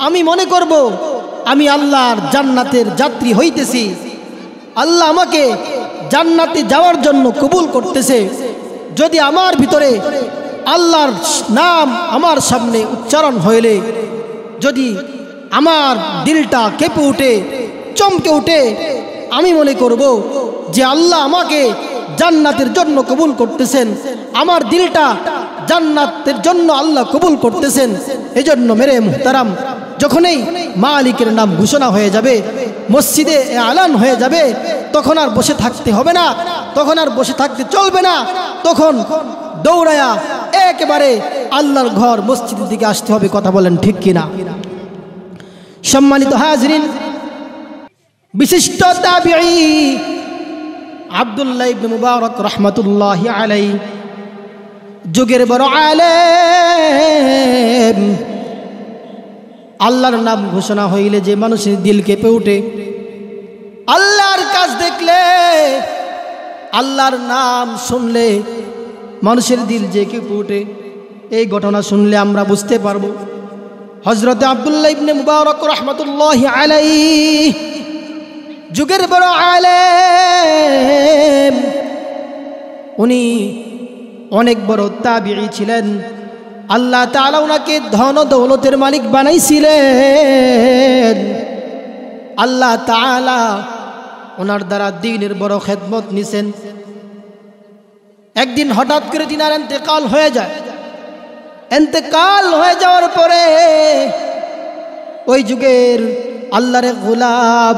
Speaker 1: আমি মনে করব আমি আল্লাহর জান্নাতের যাত্রী হইতেছি, আল্লাহ আমাকে জান্নাতে যাওয়ার জন্য কবুল করতেছে। যদি আমার ভিতরে আল্লাহর নাম আমার সামনে উচ্চারণ হইলে যদি আমার দিলটা কেঁপে ওঠে, চমকে ওঠে, আমি মনে করব যে আল্লাহ আমাকে জান্নাতের জন্য কবুল করতেছেন, আমার দিলটা জান্নাতের জন্য আল্লাহ কবুল করতেছেন। এই জন্য মেরে মুহতারাম, যখনই মালিকের নাম ঘোষণা হয়ে যাবে, মসজিদে এলান হয়ে যাবে, তখন আর বসে থাকতে হবে না, তখন আর বসে থাকতে চলবে না, তখন দৌড়ায়া একেবারে আল্লাহর ঘর মসজিদের দিকে আসতে হবে। কথা বলেন ঠিক কিনা? সম্মানিত হাজরিন, বিশিষ্ট তাবিঈ আব্দুল্লাহ ইবনে মুবারক রাহমাতুল্লাহি আলাইহি, যুগের বড় আলেম, আল্লাহর নাম ঘোষণা হইলে যে মানুষের দিল কেঁপে ওঠে, আল্লাহর কাজ দেখলে, আল্লাহর নাম শুনলে মানুষের দিল যে কেঁপে ওঠে, এই ঘটনা শুনলে আমরা বুঝতে পারবো হযরত আব্দুল্লাহ ইবনে মুবারক রাহমাতুল্লাহি আলাইহি, যুগের বড় আলেম, উনি অনেক বড় তাবিঈ ছিলেন। আল্লাহ তাআলা ওনাকে ধন দৌলতের মালিক বানাইছিলেন। আল্লাহ তাআলা ওনার দ্বারা দ্বীনের বড় খেদমত নিছেন। একদিন হঠাৎ করে তিনার ইন্তেকাল হয়ে যায়। ইন্তেকাল হয়ে যাওয়ার পরে ওই যুগের আল্লাহর গোলাম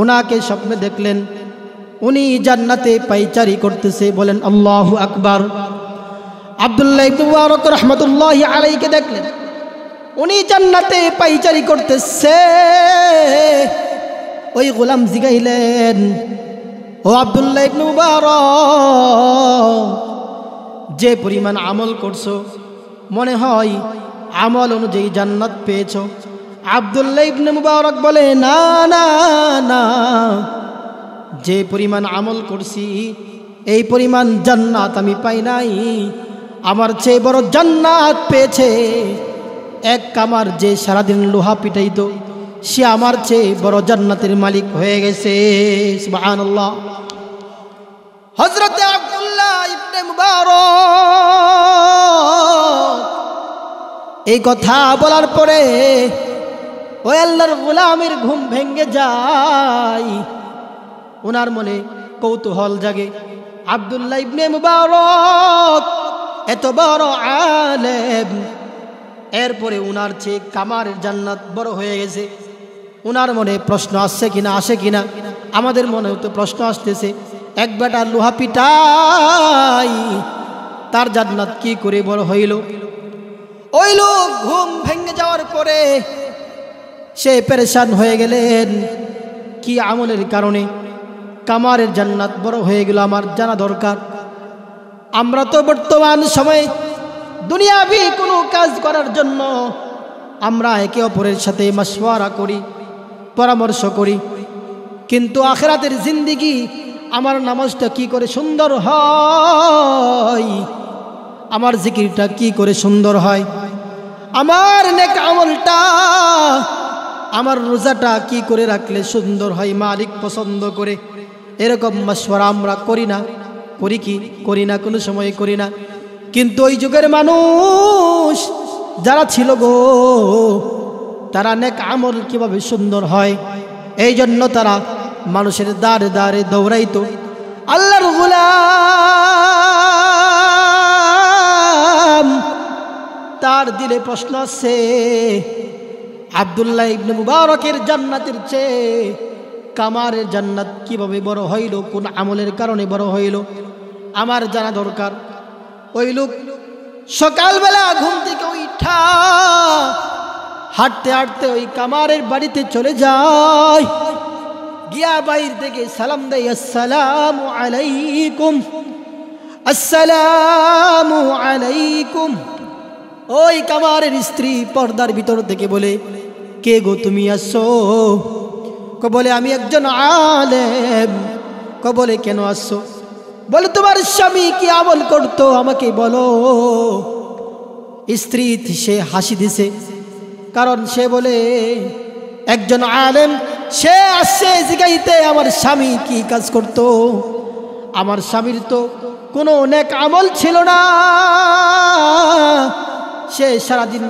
Speaker 1: ওনাকে স্বপ্নে দেখলেন উনি জান্নাতে পায়চারি করতেছে। বলেন আল্লাহু আকবার। আব্দুল্লাহ ইবনে মুবারক রাহমাতুল্লাহি আলাইহিকে দেখলেন উনি জান্নাতে পায়চারি করতেছে। ওই গোলাম জিগাইলেন, ও আব্দুল্লাহ ইবনে মুবারক, যে পরিমাণ আমল করছো মনে হয় আমল অনুযায়ী জান্নাত পেয়েছো। আব্দুল্লাহ ইবনে মুবারক বলে, না না না, যে পরিমাণ আমল করছি এই পরিমাণ জান্নাত আমি পাই নাই। আমার চেয়ে বড় জান্নাত পেয়েছে এক কামার যে সারাদিন লোহা পিটাইতো, সে আমার চেয়ে বড় জান্নাতের মালিক হয়ে গেছে। সুবহানাল্লাহ। হযরত আব্দুল্লাহ ইবনে মুবারক এই কথা বলার পরে ওই আল্লাহর গোলামের ঘুম ভেঙে যায়। ওনার মনে কৌতূহল জাগে, আব্দুল্লাহ ইবনে মুবারক এত বড় আলেম, এরপরে উনার চেয়ে কামারের জান্নাত বড় হয়ে গেছে। উনার মনে প্রশ্ন আসছে কিনা, আসে কিনা, আমাদের মনেও তো প্রশ্ন আসতেছে। এক বেটা লোহা পিটাই, তার জান্নাত কি করে বড় হইল? ওই লোক ঘুম ভেঙে যাওয়ার পরে সে পেরেশান হয়ে গেলেন, কি আমলের কারণে কামারের জান্নাত বড় হয়ে গেল আমার জানা দরকার। আমরা তো বর্তমান সময়ে দুনিয়াবি কোনো কাজ করার জন্য আমরা একে অপরের সাথে মাশওয়ারা করি, পরামর্শ করি, কিন্তু আখিরাতের জিন্দেগি, আমার নামাজটা কি করে সুন্দর হয়, আমার জিকিরটা কি করে সুন্দর হয়, আমার নেক আমলটা, আমার রোজাটা কি করে রাখলে সুন্দর হয়, মালিক পছন্দ করে, এরকম মাশওয়ারা আমরা করি না। করি কি? করি না, কোনো সময় করি না। কিন্তু ওই যুগের মানুষ যারা ছিল গো, তারা নেক আমল কিভাবে সুন্দর হয় এই জন্য তারা মানুষের দ্বারে দ্বারে দৌড়াইতো। আল্লাহর গোলাম তার দিলে প্রশ্ন আছে, আব্দুল্লাহ ইবনে মুবারকের জান্নাতের চেয়ে কামারের জান্নাত কিভাবে বড় হইল, কোন আমলের কারণে বড় হইল, আমার জানা দরকার। ওই লোক সকালবেলা ঘুম থেকে উঠা হাঁটতে হাঁটতে ওই কামারের বাড়িতে চলে যায়, গিয়া বাইর থেকে সালাম দেয়, আসসালামু আলাইকুম, আসসালামু আলাইকুম। ওই কামারের স্ত্রী পর্দার ভিতর থেকে বলে, কে গো তুমি আসছো? বলে, আমি একজন আলেম। বলে, কেন আসছো? বলে, তোমার স্বামী কি আমল করতো আমাকে বলো। স্ত্রী সে হাসি দিছে, কারণ সে বলে, একজন আলেম সে আসছে জিগাইতে আমার স্বামী কি কাজ করতো। আমার স্বামীর তো কোনো নেক আমল ছিল না, সে সারাদিন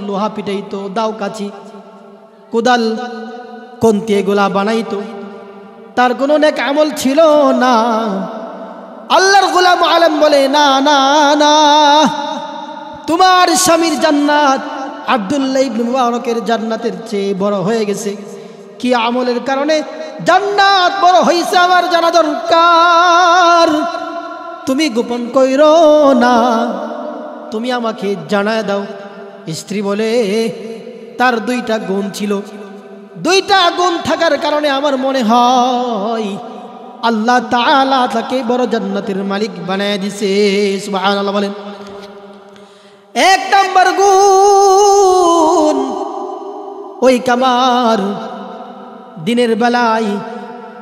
Speaker 1: লোহা পিটাইতো, দাও কাছি কোদাল কোন্তি এগুলা বানাইতো, তার কোনো নেক আমল ছিল না। আল্লাহর গোলাম আলেম বলে, না না না, তোমার স্বামীর জান্নাত আব্দুল্লাহ ইবনে মুবারকের জান্নাতের চেয়ে বড় হয়ে গেছে। কি আমলের কারণে জান্নাত বড় হইছে আমার জানা দরকার। তুমি গোপন কইরো না, তুমি আমাকে জানায় দাও। স্ত্রী বলে, তার দুইটা গুণ ছিল, দুইটা গুণ থাকার কারণে আমার মনে হয় আল্লাহ তাআলা তাকে বড় জান্নাতের মালিক বানায় দিছে। সুবহানাল্লাহ বলেন। এক নম্বর গুণ, ওই কামার দিনের বেলায়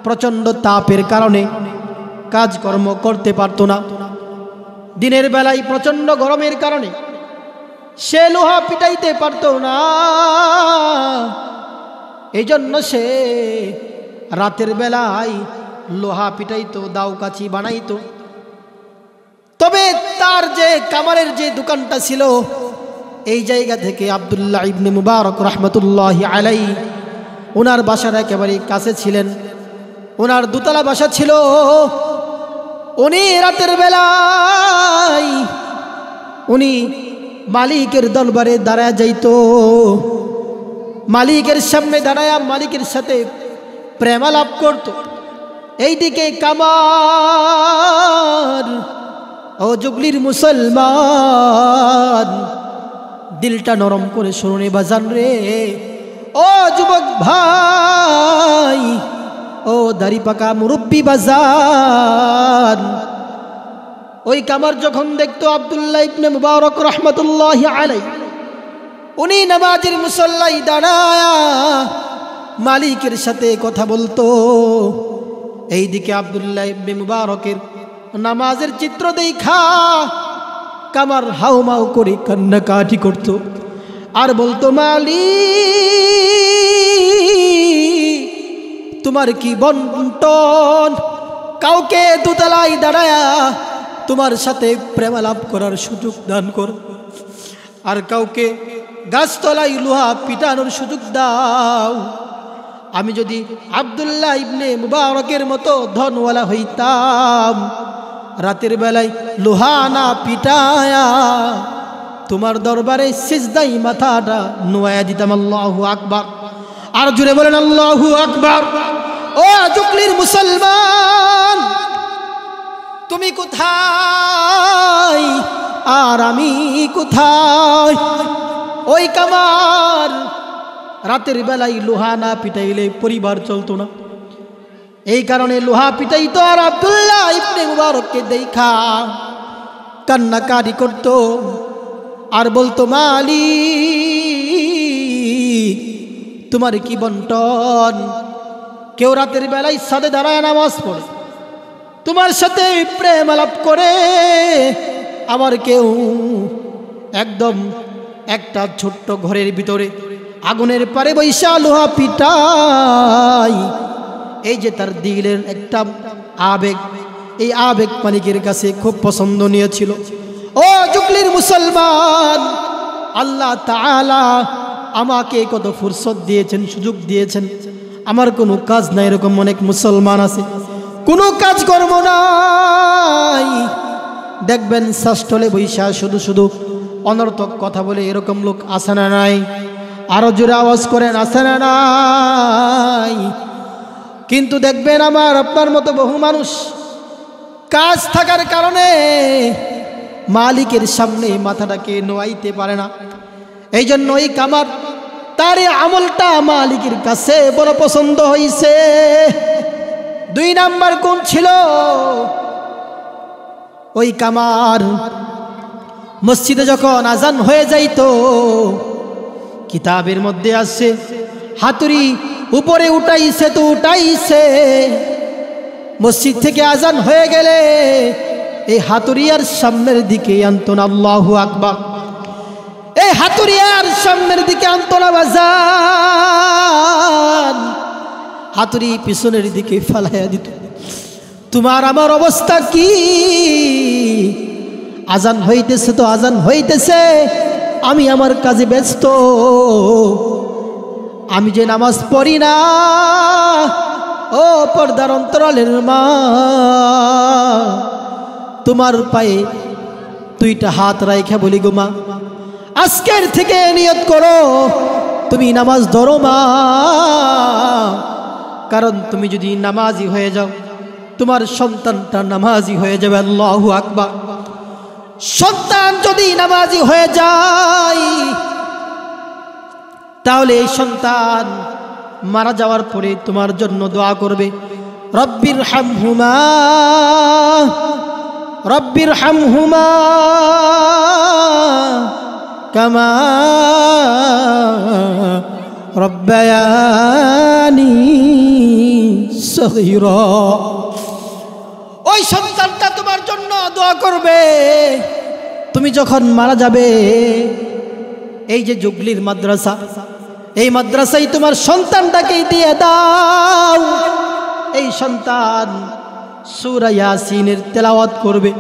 Speaker 1: প্রচণ্ড তাপের কারণে কাজকর্ম করতে পারত না। দিনের বেলায় প্রচণ্ড গরমের কারণে সে লোহা পিটাইতে পারত না, এই জন্য সে রাতের বেলায় লোহা পিটাইতো, দাও কাছি বানাইতো। তবে তার যে কামারের যে দোকানটা ছিল এই জায়গা থেকে আব্দুল্লাহ ইবনে মুবারক রাহমাতুল্লাহি আলাইহি ওনার বাসার একেবারে কাছে ছিলেন। ওনার দোতলা বাসা ছিল। উনি রাতের বেলায় উনি মালিকের দরবারে দাঁড়ায় যাইত, মালিকের সামনে দাঁড়ায় মালিকের সাথে প্রেমালাপ করত। এইদিকে কামার ও জুগলির মুসলমান দিলটা নরম করে শুনুনি বাজান রে, ও যুবক ভাই, ও দাড়ি পাকা মুরব্বী বাজান। ওই কামার যখন দেখতো আব্দুল্লাহ ইবনে মুবারক রাহমাতুল্লাহি আলাইহি উনি নামাজের মুসল্লায় দাঁড়ায়া মালিকের সাথে কথা বলতো, এইদিকে আব্দুল্লাহ ইবনে মুবারকের নামাজের চিত্র দেখা কামার হাউমাউ করে কান্নাকাটি করত আর বলতো, মালিক তোমার কি বন্টন, কাউকে দোতলায় দাঁড়ায়া তোমার সাথে প্রেমালাপ করার সুযোগ দান কর, আর কাউকে গাছতলায় লোহা পিটানোর সুযোগ দাও। আমি যদি আব্দুল্লাহ ইবনে মুবারকের মতো ধনওয়ালা হইতাম, রাতের বেলায় লোহা না পিটায়া তোমার দরবারে সিজদাই মাথাটা নোয়া দিতাম। আল্লাহু আকবার। আর জুড়ে বলেন আল্লাহু আকবার। ও জুগলির মুসলমান, তুমি কোথায় আর আমি কোথায়? ওই কামার রাতের বেলায় লোহা না পিটাইলে পরিবার চলতো না, এই কারণে লোহা পিটাইতো আর আব্দুল্লাহ ইবনে মুবারককে দেখা কান্নাকাটি করত আর বলতো, মালিক তোমার কি বন্টন, কেউ রাতের বেলায় সাদে দাঁড়ায় নামাজ পড়ে তোমার সাথে প্রেম আলাপ করে, আবার কেউ একদম একটা ছোট্ট ঘরের ভিতরে আগুনের পারে বৈশা লোহা পিটাই। এই যে তার দিলের একটা আবেগ, এই আবেগ মালিকের কাছে খুব পছন্দনীয় ছিল। ও জুগলির মুসলমান, আল্লাহ তাআলা আমাকে কত ফুরসত দিয়েছেন, সুযোগ দিয়েছেন। আমার কোনো কাজ নাই, এরকম অনেক মুসলমান আছে কোনো কাজ কর্ম নাই, দেখবেন শাসটলে বৈশা শুধু শুধু অনর্থক কথা বলে, এরকম লোক আছে না নাই? আরো জোরে আওয়াজ করেন, আছে না নাই? কিন্তু দেখবেন আমার আপনার মতো বহু মানুষ কাজ থাকার কারণে মালিকের সামনে মাথাটাকে নোয়াইতে পারে না। এই জন্য ওই কামার তার আমলটা মালিকের কাছে বড় পছন্দ হয়েছে। 2 নাম্বার কোন ছিল? ওই কামার মসজিদে যখন আজান হয়ে যাইতো, কিতাবের মধ্যে আছে হাতুড়ি উপরে উঠাইছে তো উঠাইছে, মসজিদ থেকে আজান হয়ে গেলে এই হাতুড়িয়ার সামনের দিকে আনতো না। আল্লাহু আকবার। এই হাতুড়িয়ার সামনের দিকে আনতো না বাজান, হাতুড়ি পিছনের দিকে ফালাইয়া দিত। তোমার আমার অবস্থা কি? আজান হইতেছে তো আজান হইতেছে, আমি আমার কাজে ব্যস্ত, আমি যে নামাজ পড়ি না। ও পর্দার অন্তরালের মা, তোমার পায়ে 2টা হাত রাইখা বলি গো মা, আজকের থেকে নিয়ত করো তুমি নামাজ ধরো মা, কারণ তুমি যদি নামাজি হয়ে যাও তোমার সন্তানটা নামাজি হয়ে যাবে। আল্লাহু আকবার। সন্তান যদি নামাজি হয়ে যায় তাহলে এই সন্তান মারা যাওয়ার পরে তোমার জন্য দোয়া করবে, রব্বির হামহুমা রব্বির হামহুমা কামা রব্বায়ানি সগীরা। ওই সন্তানটা তোমার জন্য দোয়া করবে তুমি যখন মারা যাবে। এই যে জুগলির মাদ্রাসা, এই মাদ্রাসায় তোমার সন্তানটাকে দিয়ে দাও। এই সন্তান সূরা ইয়াসিনের তেলাওয়াত করবে,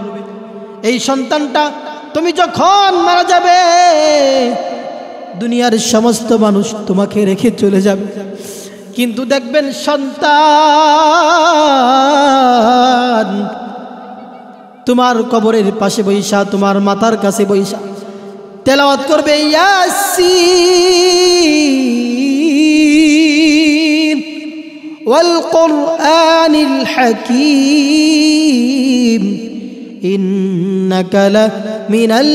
Speaker 1: এই সন্তানটা তুমি যখন মারা যাবে দুনিয়ার সমস্ত মানুষ তোমাকে রেখে চলে যাবে, কিন্তু দেখবেন সন্তান তোমার কবরের পাশে বৈশা, তোমার মাথার কাছে বৈশা তেলাওয়াত করবে ইয়াসিন ওয়াল কুরআনিল হাকীম ইন্নাকা লামিনাল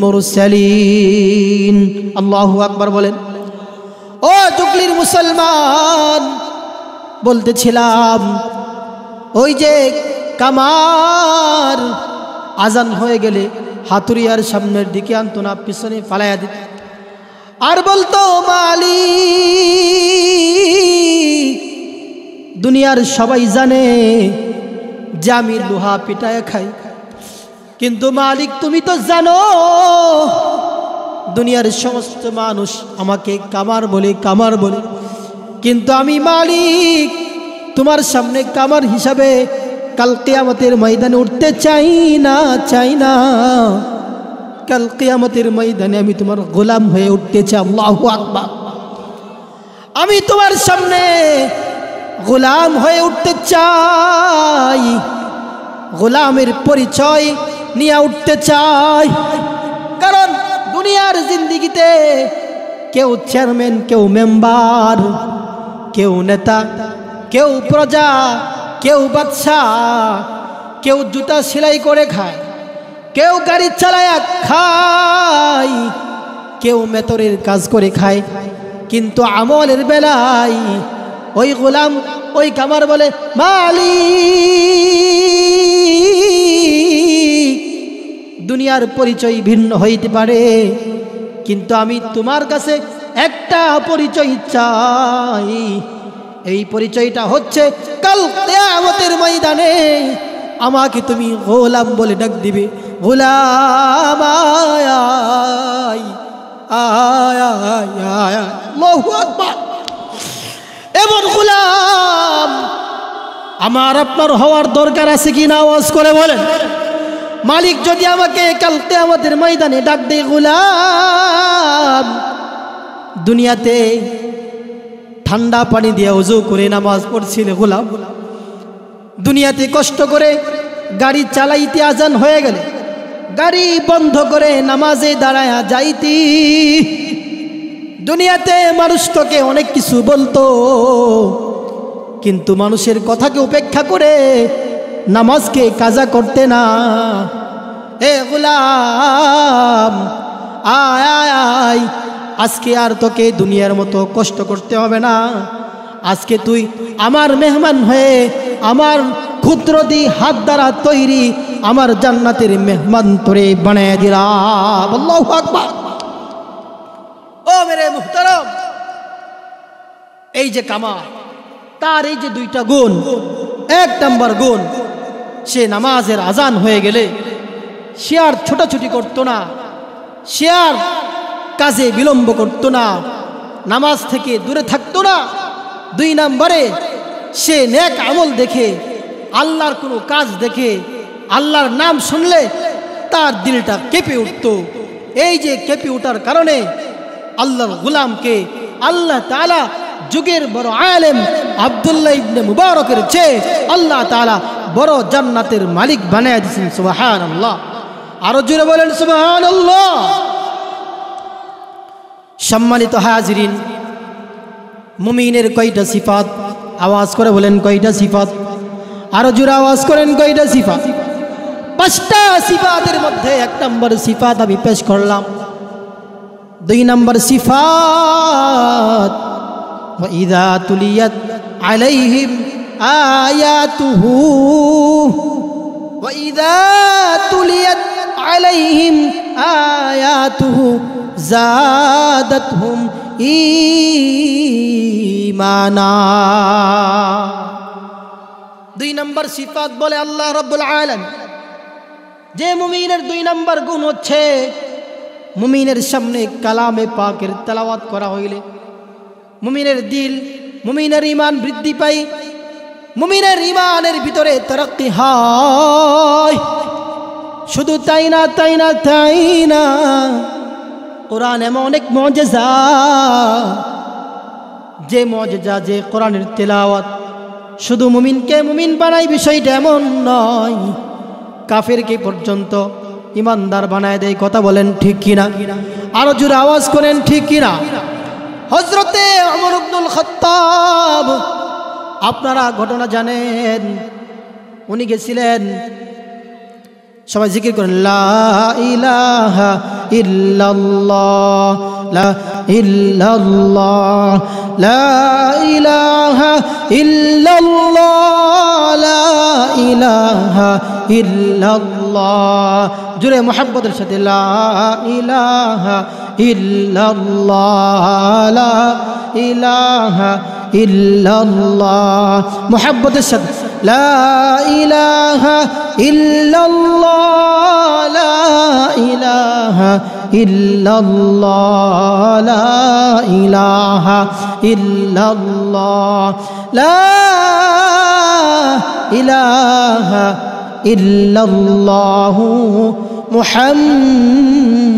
Speaker 1: মুরসালিন। আল্লাহু আকবার বলেন। ও জুগলির মুসলমান, বলতেছিলাম ওই যে কামার আজান হয়ে গেলে হাতুরিয়ার সামনের দিকে আনতো না, পিছনে ফালাইয়া দিত আর বলতো মালিক। দুনিয়ার সবাই জানে যে আমি লোহা পিটায় খাই, কিন্তু মালিক তুমি তো জানো দুনিয়ার সমস্ত মানুষ আমাকে কামার বলে, কামার বলে, কিন্তু আমি মালিক তোমার সামনে কামার হিসাবে কাল কিয়ামতের ময়দানে উঠতে চাই না, চাই না। কাল কিয়ামতের ময়দানে আমি তোমার গোলাম হয়ে উঠতে চাই। আল্লাহু আকবার। আমি তোমার সামনে গোলাম হয়ে উঠতে চাই, গোলামের পরিচয় নিয়ে উঠতে চাই। কারণ দুনিয়ার জিন্দেগিতে কেউ চেয়ারম্যান, কেউ মেম্বার, কেউ নেতা, কেউ প্রজা, কেউ বাদশাহ, কেউ জুতা সেলাই করে খায়, কেউ গাড়ি চালায় খায়, কেউ মেতরের কাজ করে খায়, কিন্তু আমলের বেলায় ওই গোলাম, ওই কামার বলে মালিক। দুনিয়ার পরিচয় ভিন্ন হইতে পারে, কিন্তু আমি তোমার কাছে একটা পরিচয় চাই। এই পরিচয়টা হচ্ছে কাল কিয়ামতের ময়দানে আমাকে তুমি গোলাম বলে ডাক দিবে। গোলাম আয় আয় আয় আয়। আল্লাহু আকবার। এমন গোলাম আমার আপনার হওয়ার দরকার আছে কি না? আওয়াজ করে বলেন। মালিক যদি আমাকে কাল কিয়ামতের ময়দানে ডাক দেয় গোলাম, দুনিয়াতে ঠান্ডা পানি দিয়ে ওযু করে নামাজ পড়ছিলে গোলাম, দুনিয়াতে কষ্ট করে গাড়ি চালাইতে আজান হয়ে গেলে গাড়ি বন্ধ করে নামাজে দাঁড়ায়া যাইতি, দুনিয়াতে মানুষ তোকে অনেক কিছু বলতো, কিন্তু মানুষের কথাকে উপেক্ষা করে নামাজকে কাজা করতে না। এ গোলাম আয় আয় আয়, আজকে আর তোকে দুনিয়ার মতো কষ্ট করতে হবে না। আজকে তুই আমার মেহমান হয়ে, আমার ক্ষুদ্র দি হাত দ্বারা তৈরি আমার জান্নাতের মেহমান তোরে বানায় দিলাম। আল্লাহু আকবার। ও মেরে মুহতারাম, এই যে কামার, তার এই যে দুইটা গুণ। এক নম্বর গুণ, সে নামাজের আজান হয়ে গেলে সে আর ছোটাছুটি করতো না, সে আর কাজে বিলম্ব করতো না, নামাজ থেকে দূরে থাকতো না। দুই নম্বরে সে নেক আমল দেখে, আল্লাহর কোনো কাজ দেখে, আল্লাহর নাম শুনলে তার দিলটা কেঁপে উঠত। এই যে কেঁপে ওঠার কারণে আল্লাহর গোলামকে আল্লাহ তাআলা যুগের বড় আলেম আব্দুল্লাহ ইবনে মুবারকের চেয়ে আল্লাহ তাআলা বড় জান্নাতের মালিক বানায় দিয়েছেন। সুবহানাল্লাহ। আরো জোরে বলেন সুবহানাল্লাহ। সম্মানিত হাজিরিন, মুমিনের কয়টা সিফাত? আওয়াজ করে বলেন কয়টা সিফাত? আরো জোরে আওয়াজ করেন কয়টা সিফাত? পাঁচটা সিফাতের মধ্যে এক নম্বর সিফাত আমি পেশ করলাম। দুই নম্বর সিফাত, ওয়া ইযা তুলিয়াত আলাইহিম আয়াতুহু, ওয়া ইযা তুলিয়াত আলাইহিম আয়াতুহু জাদাতহুম ঈমানা। দুই নম্বর সিফাত বলে আল্লাহ রাব্বুল আলামিন যে মুমিনের দুই নম্বর গুণ হচ্ছে, মুমিনের সামনে কালামে পাকের তেলাওয়াত করা হইলে মুমিনের দিল, মুমিনের ঈমান বৃদ্ধি পায়, মুমিনের ঈমানের ভিতরে তারাক্কি হয়। শুধু তাই না কোরআন এমন অনেক মুজিজা, যে মুজিজা যে কোরআনের তেলাওয়াত শুধু মুমিনকে মুমিন বানায় বিষয়টা এমন নয়, কাফেরকে পর্যন্ত ইমানদার বানায় দেয়। কথা বলেন ঠিক কিনা? আরো জোরে আওয়াজ করেন ঠিক কিনা? হযরতে ওমর ইবনুল খাত্তাব, আপনারা ঘটনা জানেন, উনি গেছিলেন, সবাই জিকির করেন, লা ইলাহা ইল্লাল্লাহ, লা ইল্লাল্লাহ, লা ইলাহা ইল্লাল্লাহ, লা ইলাহা ইল্লাল্লাহ। জুড়ে মুহাব্বতের সাথে লা ইলাহা ইল্লাল্লাহ, লা ইলাহা ইল্লাল্লাহ। মুহাব্বতের সাথে লা ইলাহা ইল্লাল্লাহ, লা ইলাহা ইল্লাল্লাহ, লা ইলাহা ইল্লাল্লাহ, লা ইলাহা ইল্লাল্লাহু মুহাম্মাদুর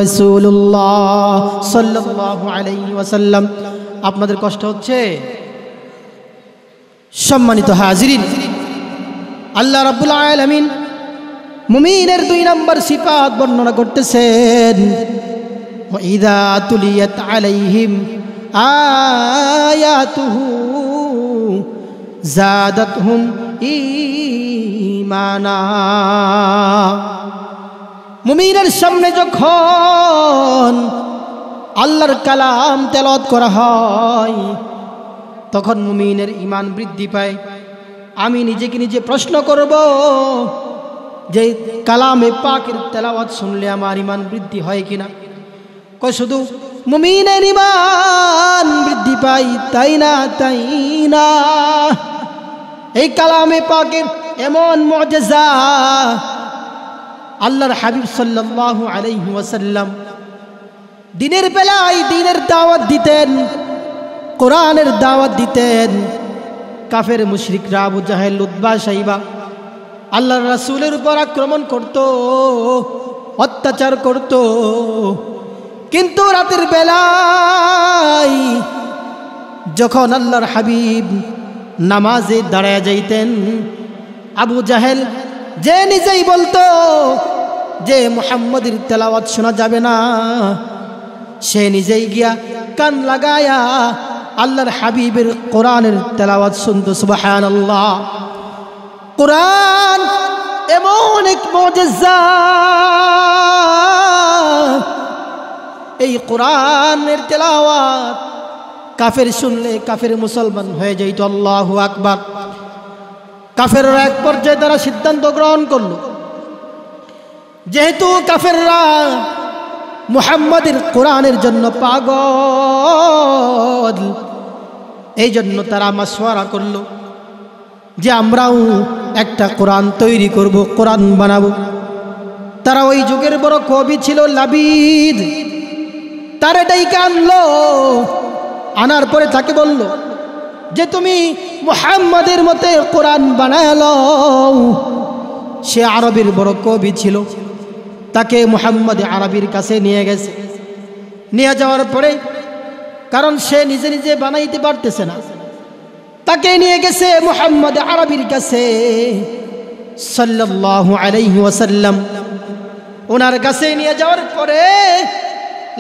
Speaker 1: রাসূলুল্লাহ সাল্লাল্লাহু আলাইহি ওয়াসাল্লাম। আপনাদের কষ্ট হচ্ছে? সম্মানিত হাজিরিন, আল্লাহ রাব্বুল আলামিন মুমিনের 2 নম্বর সিফাত বর্ণনা করতেছেন, ওয়া ইযা তুলিয়াত আলাইহিম আয়াতুহু জাদাতহুম ঈমানা। মুমিনের সামনে যখন আল্লাহর কালাম তেলাওয়াত করা হয় তখন মুমিনের ঈমান বৃদ্ধি পায়। আমি নিজেকে নিজে প্রশ্ন করব যে কালামে পাকের তেলাওয়াত শুনলে আমার ঈমান বৃদ্ধি হয় কিনা? কই শুধু মুমিনের ঈমান বৃদ্ধি পায় তাই না, এই কালামে পাকের এমন মুজিজা, আল্লাহর হাবিব সাল্লাল্লাহু আলাইহি ওয়াসাল্লাম দিনের বেলায় দিনের দাওয়াত দিতেন, কোরআনের দাওয়াত দিতেন। কাফের মুশরিকরা আবু জাহেল, উতবা, শাইবা আল্লাহর রাসূলের উপর আক্রমণ করত, অত্যাচার করত, কিন্তু রাতের বেলায় যখন আল্লাহর হাবিব নামাজে দাঁড়ায় যাইতেন, আবু জাহেল যে নিজেই বলতো যে মুহাম্মদের তেলাওয়াত শোনা যাবে না, সে নিজেই গিয়া কান লাগায়া আল্লাহর হাবিবের কোরআনের তেলাওয়াত শুনতো। সুবহানাল্লাহ। কোরআন এমন এক মুজিজা, এই কোরআনের তেলাওয়াত কাফের শুনলে কাফের মুসলমান হয়ে যাইত। আল্লাহু আকবার। কাফেররা এক পর্যায়ে তারা সিদ্ধান্ত গ্রহণ করলো, যেহেতু কাফেররা মুহাম্মাদের কোরআনের জন্য পাগল, এই জন্য তারা মাশওয়ারা করলো যে আমরাও একটা কোরআন তৈরি করব, কোরআন বানাবো। তারা ওই যুগের বড় কবি ছিল লাবিদ, তার ডাইকে আনলো, আনার পরে তাকে বলল যে তুমি মুহাম্মাদের মতে কোরআন বানালো। সে আরবের বড় কবি ছিল, তাকে মুহাম্মদ আরবির কাছে নিয়ে গেছে। নিয়ে যাওয়ার পরে, কারণ সে নিজে নিজে বানাইতে পারতেছে না, তাকে নিয়ে গেছে মুহাম্মদ আরবির কাছে সাল্লাল্লাহু আলাইহি ওয়াসাল্লাম। ওনার কাছে নিয়ে যাওয়ার পরে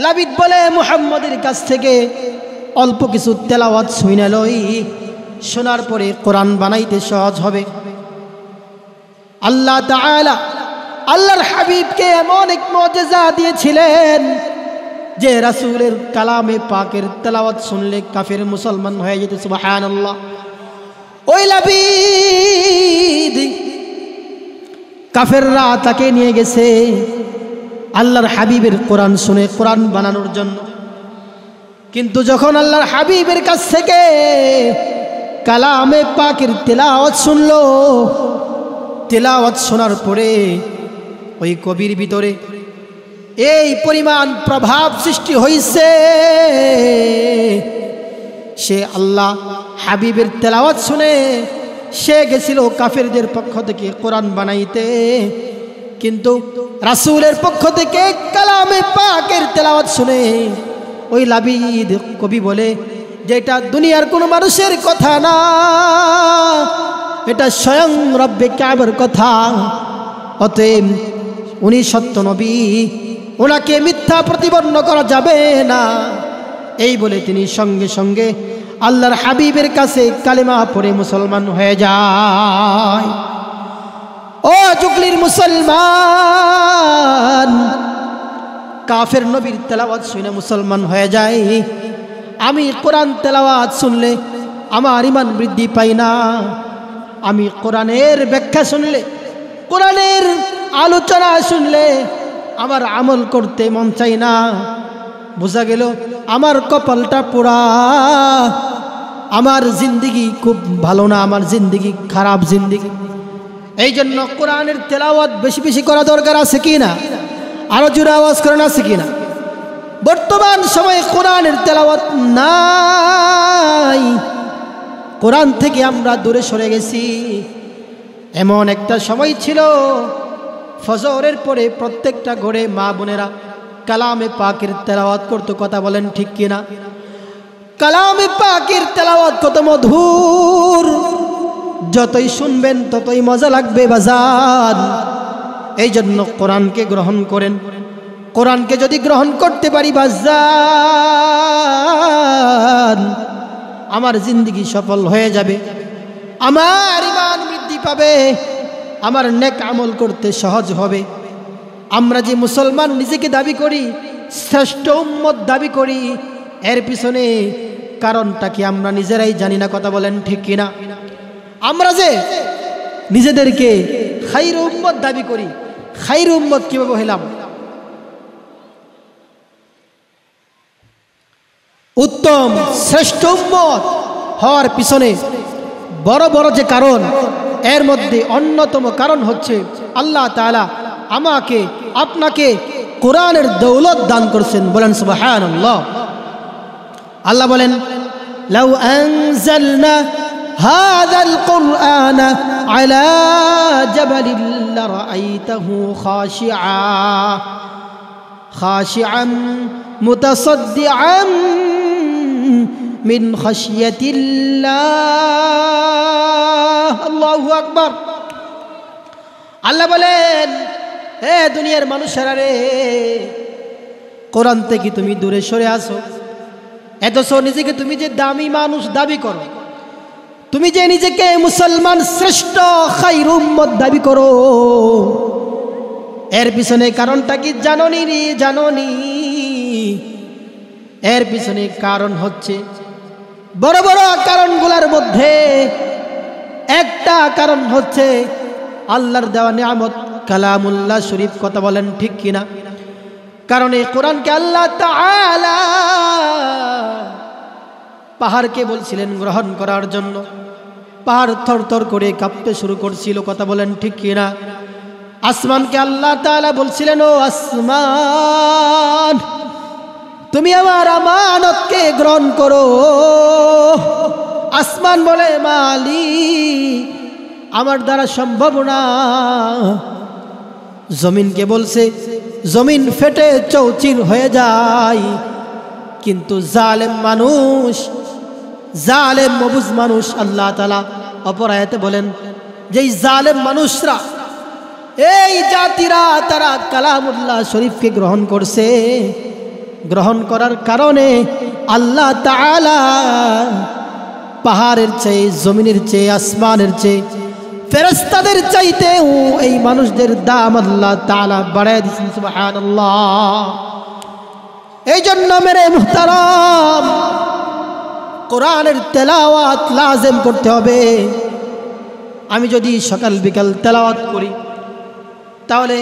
Speaker 1: লাবিদ বলে, মুহাম্মদের কাছ থেকে অল্প কিছু তেলাওয়াত শুনে লই, শোনার পরে কোরআন বানাইতে সহজ হবে। আল্লাহ তাআলা আল্লাহর হাবিবকে এমন এক মুজিজা দিয়েছিলেন যে রাসূলের কালামে পাকের তেলাওয়াত শুনলে কাফের মুসলমান হয়ে যেত। সুবহানাল্লাহ। ওই লাবিদ, কাফেররা তাকে নিয়ে গেছে আল্লাহর হাবিবের কোরআন শুনে কোরআন বানানোর জন্য। কিন্তু যখন আল্লাহর হাবিবের কাছ থেকে কালামে পাকের তেলাওয়াত শুনলো, তেলাওয়াত শোনার পরে ওই কবির ভিতরে এই পরিমাণ প্রভাব সৃষ্টি হয়েছে, সে আল্লাহ হাবিবের তেলাওয়াত শুনে সে গেছিল কাফেরদের পক্ষ থেকে কোরআন বানাইতে। কিন্তু রাসূলের পক্ষ থেকে কালামে পাকের তেলাওয়াত শুনে ওই লাবিদ কবি বলে যে এটা দুনিয়ার কোনো মানুষের কথা না, এটা স্বয়ং রব্বে কাবার কথা। অতএব উনি সত্য নবী, ওনাকে মিথ্যা প্রতিপন্ন করা যাবে না। এই বলে তিনি সঙ্গে সঙ্গে আল্লাহর হাবিবের কাছে কালেমা পড়ে মুসলমান হয়ে যায়। ও জুগলির মুসলমান, কাফের নবীর তেলাওয়াত শুনে মুসলমান হয়ে যায়। আমি কোরআন তেলাওয়াত শুনলে আমার ঈমান বৃদ্ধি পায় না, আমি কোরআনের ব্যাখ্যা শুনলে, কোরআনের আলোচনা শুনলে আমার আমল করতে মন চাই না। বোঝা গেল আমার কপালটা পোড়া, আমার জিন্দেগি খুব ভালো না, আমার জিন্দেগি খারাপ জিন্দেগি। এই জন্য কোরআনের তেলাওয়াত বেশি বেশি করা দরকার আছে কি না? আরো জোরে আওয়াজ করেন, আছে কি না? বর্তমান সময়ে কোরআনের তেলাওয়াত নাই, কোরআন থেকে আমরা দূরে সরে গেছি। এমন একটা সময় ছিল ফজরের পরে প্রত্যেকটা ঘরে মা বোনেরা কালামে পাকের তেলাওয়াত করতো। কথা বলেন ঠিক কিনা? কালামে পাকের তেলাওয়াত কত মধুর, যতই শুনবেন ততই মজা লাগবে বাজার। এই জন্য কোরআনকে গ্রহণ করেন। কোরআনকে যদি গ্রহণ করতে পারি বাজার, আমার জিন্দগি সফল হয়ে যাবে, আমার ঈমান বৃদ্ধি পাবে, আমার নেক আমল করতে সহজ হবে। আমরা যে মুসলমান নিজেকে দাবি করি, শ্রেষ্ঠ উম্মত দাবি করি, এর পিছনে কারণটা কি আমরা নিজেরাই জানি না। কথা বলেন ঠিক কিনা? আমরা যে নিজেদেরকে খাইর উম্মত দাবি করি, খাইর উম্মত কিভাবে হইলাম? উত্তম শ্রেষ্ঠ উম্মত হওয়ার পিছনে বড় বড় যে কারণ, এর মধ্যে অন্যতম কারণ হচ্ছে আল্লাহ তাআলা আমাকে আপনাকে কোরআনের দৌলত দান করেছেন। বলেন সুবহানাল্লাহ। আল্লাহ বলেন, লাউ আনজালনা হাযাল কুরআনা আলা জাবালিন লারাআইতাহু খাশিআন মুতাসাদ্দিআন মিন খাশিয়াতিল্লাহ। আল্লাহু আকবার। আল্লাহ বলেন, হে দুনিয়ার মানুষেরা রে, কোরআন থেকে তুমি দূরে সরে আসো, এতছ নিজেকে তুমি যে দামি মানুষ দাবি করো, তুমি যে নিজেকে মুসলমান শ্রেষ্ঠ খাইর উম্মত দাবি করো, এর পিছনে কারণটা কি জানোনি রে? জানোনি? এর পিছনে কারণ হচ্ছে, বড় বড় কারণগুলোর মধ্যে একটা কারণ হচ্ছে আল্লাহর দেওয়া নিয়ামত কালামুল্লাহ শরীফ। কথা বলেন ঠিক কিনা? কারণ এই কোরআনকে আল্লাহ তাআলা পাহাড়কে বলছিলেন গ্রহণ করার জন্য, পাহাড় থরথর করে কাঁপতে শুরু করছিল। কথা বলেন ঠিক কিনা? আসমানকে আল্লাহ তাআলা বলছিলেন, ও আসমান, তুমি আমার আমানতকে গ্রহণ করো। আসমান বলে, মালিক, আমার দ্বারা সম্ভব না। জমিনকে বলছে, জমিন ফেটে চৌচির হয়ে যায়। কিন্তু জালেম মানুষ, জালেম মবুজ মানুষ, আল্লাহ তাআলা অপর আয়াতে বলেন যে এই জালেম মানুষরা, এই জাতিরা, তারা কালামুল্লাহ শরীফকে গ্রহণ করছে। গ্রহণ করার কারণে আল্লাহ তাআলা পাহাড়ের চেয়ে, জমিনের চেয়ে, আসমানের চেয়ে, ফেরেশতাদের চাইতেও এই মানুষদের দাম আল্লাহ তাআলা বাড়ায় দিয়েছেন। সুবহানাল্লাহ। এই জন্য মেরে মুহতারাম, কোরআনের তেলাওয়াত লাজিম করতে হবে। আমি যদি সকাল বিকাল তেলাওয়াত করি, তাহলে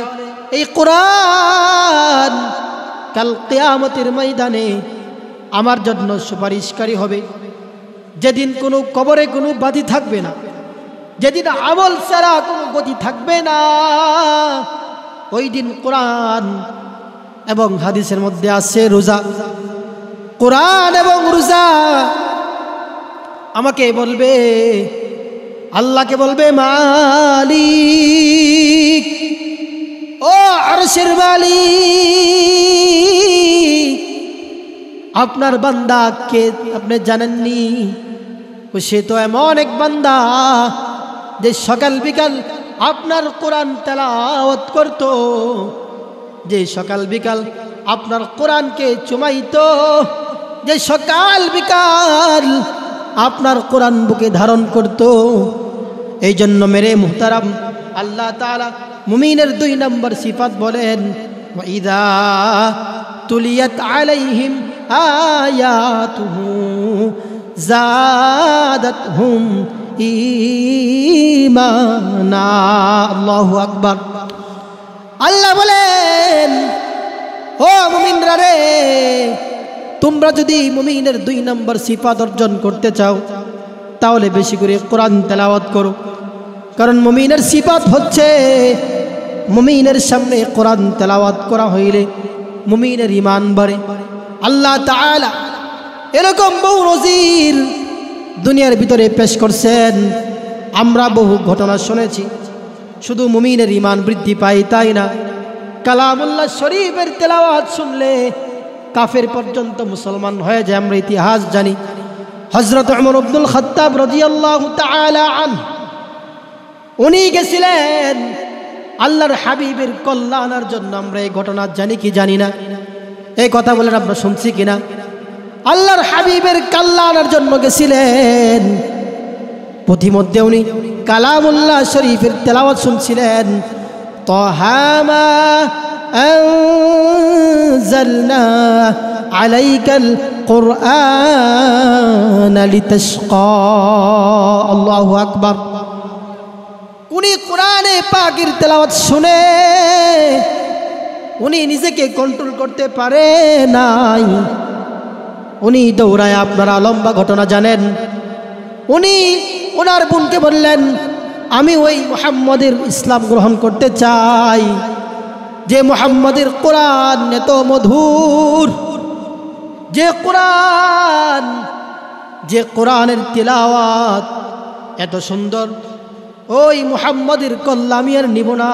Speaker 1: এই কোরআন কাল কিয়ামতের ময়দানে আমার জন্য সুপারিশকারী হবে। যেদিন কোনো কবরে কোনো বাধি থাকবে না, যেদিন আমল ছাড়া কোনো গতি থাকবে না, ওই দিন কোরআন এবং হাদিসের মধ্যে আছে রোজা, কোরআন এবং রোজা আমাকে বলবে, আল্লাহকে বলবে, মালিক ও আরশের মালিক, আপনার বান্দাকে আপনি জানেননি? সে তো এমন এক বান্দা যে সকাল বিকাল আপনার কোরআন তেলাওয়াত করত, যে সকাল বিকাল আপনার কোরআনকে চুমাইতো, যে সকাল বিকাল আপনার কোরআন বুকে ধারণ করত। এই জন্য মেরে মুহতারাম, আল্লাহ তাআলা মুমিনের 2 নম্বর সিফাত বলেন, ওয়াইদা তুলিয়াত আলাইহিম আয়াতুহু জাদাতহুম ঈমানা। আল্লাহু আকবার। আল্লাহ বলেন, ও মুমিনরা রে, তোমরা যদি মুমিনের 2 নম্বর সিফাত অর্জন করতে চাও তাহলে বেশি করে কোরআন তেলাওয়াত করো। কারণ মুমিনের সিফাত হচ্ছে, মুমিনের সামনে কোরআন তেলাওয়াত করা হইলে মুমিনের ঈমান বাড়ে। আল্লাহ তাআলা এরকম বহু নজির দুনিয়ার ভিতরে পেশ করছেন। আমরা বহু ঘটনা শুনেছি। শুধু মুমিনের ঈমান বৃদ্ধি পায় তাই না, কালামুল্লাহ শরীফের তেলাওয়াত শুনলে কাফের পর্যন্ত মুসলমান হয়ে যায়। আমরা ইতিহাস জানি। হযরত ওমর ইবনুল খাত্তাব রাদিয়াল্লাহু তাআলা আনহু, উনি গেছিলেন আল্লাহর হাবিবের কল্যাণের জন্য। আমরা এই ঘটনা জানি কি জানি না? এই কথা বলেন, আমরা শুনছি কিনা? আল্লাহর হাবিবের কল্যাণের জন্য গেছিলেন। পথিমধ্যে উনি কালামুল্লাহ শরীফের তেলাওয়াত শুনছিলেন। তাহা মা আনজালনা আলাইকাল কুরআন লিতাশকা। আল্লাহু আকবার। উনি কোরআনে পাকের তেলাওয়াত শুনে উনি নিজেকে কন্ট্রোল করতে পারে নাই। উনি দৌড়ায়, আপনারা লম্বা ঘটনা জানেন, উনি ওনার বোনকে বললেন, আমি ওই মুহাম্মদের ইসলাম গ্রহণ করতে চাই, যে মুহাম্মদের কোরআন এত মধুর, যে কোরআনের তিলাওয়াত এত সুন্দর, ওই মুহাম্মদের কল্লা আমি আর নিব না,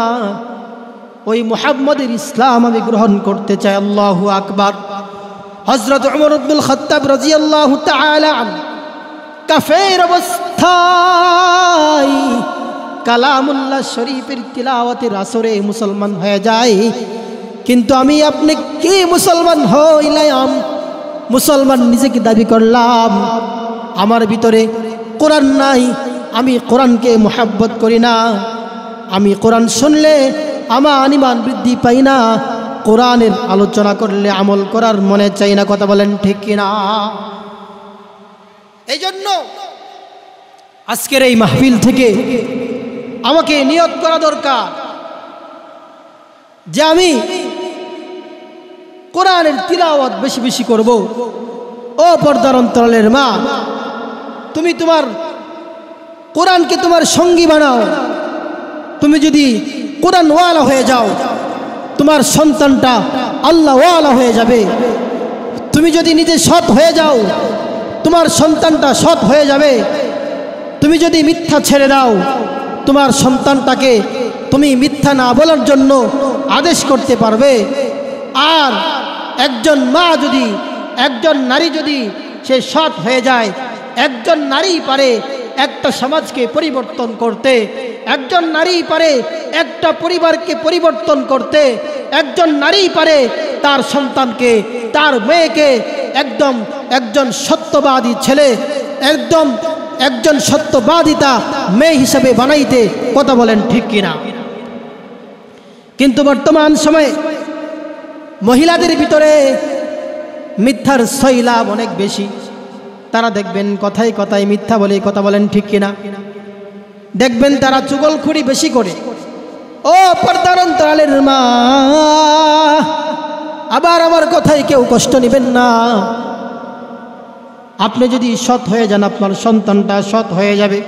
Speaker 1: ওই মুহাম্মদের ইসলাম আমি গ্রহণ করতে চাই। আল্লাহু আকবার। হযরত ওমর ইবনুল খাত্তাব রাদিয়াল্লাহু তাআলা আনহু কাফের অবস্থায় কালামুল্লাহ শরীফের তিলাওয়াতের আসরে মুসলমান হয়ে যায়। কিন্তু আমি আপনি কি মুসলমান হইলাম, মুসলমান নিজেকে দাবি করলাম, আমার ভিতরে কোরআন নাই, আমি কোরআনকে মুহাব্বত করি না, আমি কোরআন শুনলে আমার ঈমান বৃদ্ধি পাই না, কোরআনের আলোচনা করলে আমল করার মনে চাই না। কথা বলেন ঠিক কিনা? এই জন্য আজকের এই মাহফিল থেকে আমাকে নিয়ত করা দরকার যে আমি কোরআনের তিলাওয়াত বেশি বেশি করব। ও পর্দার অন্তরালের মা, তুমি তোমার কোরআনকে তোমার সঙ্গী বানাও। তুমি যদি কোরআন ওয়ালা হয়ে যাও, তোমার সন্তানটা আল্লাহ ওয়ালা হয়ে যাবে। তুমি যদি নিজে সৎ হয়ে যাও, তোমার সন্তানটা সৎ হয়ে যাবে। তুমি যদি মিথ্যা ছেড়ে দাও, তোমার সন্তানটাকে তুমি মিথ্যা না বলার জন্য আদেশ করতে পারবে। আর একজন মা যদি, একজন নারী যদি সে সৎ হয়ে যায়, একজন নারী পারে একটা সমাজকে পরিবর্তন করতে, একজন নারী পারে একটা পরিবারকে পরিবর্তন করতে, একজন নারী পারে তার সন্তানকে, তার মেয়েকে একজন সত্যবাদী ছেলে, একজন সত্যবাদিতা মেয়ে হিসেবে বানাইতে। কথা বলেন ঠিক কিনা? কিন্তু বর্তমান সময়ে মহিলাদের ভিতরে মিথ্যার সৈলাভ অনেক বেশি। তারা দেখবেন কথায় কথায় মিথ্যা বলে। কথা বলেন ঠিক কিনা? দেখবেন তারা চুগলখড়ি বেশি করে। ও পর্দার অন্তরালের মা, আবার আমার কথায় কেউ কষ্ট নেবেন না। আপনি যদি সৎ হয়ে যান, আপনার সন্তানটা সৎ হয়ে যাবে।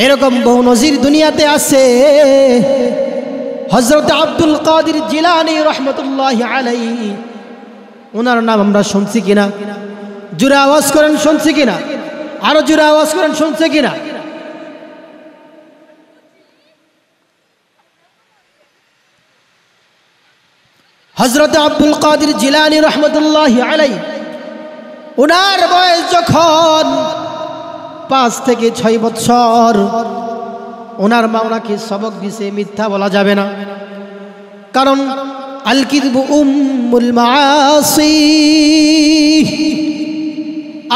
Speaker 1: এরকম বহু নজির দুনিয়াতে আছে। হযরত আব্দুল কাদের জিলানী রহমতুল্লাহি আলাইহি, ওনার নাম আমরা শুনছি কিনা? জোরে আওয়াজ করেন, শুনছি কিনা? আরো জোরে আওয়াজ করেন, শুনছে কিনা? হযরত আব্দুল কাদের জিলানী রহমতুল্লাহি আলাইহি ওনার বয়স যখন 5 থেকে 6 বছর, ওনার মা ওনাকে সবক দিছে মিথ্যা বলা যাবে না, কারণ আল কিযবু উম্মুল মাআসি,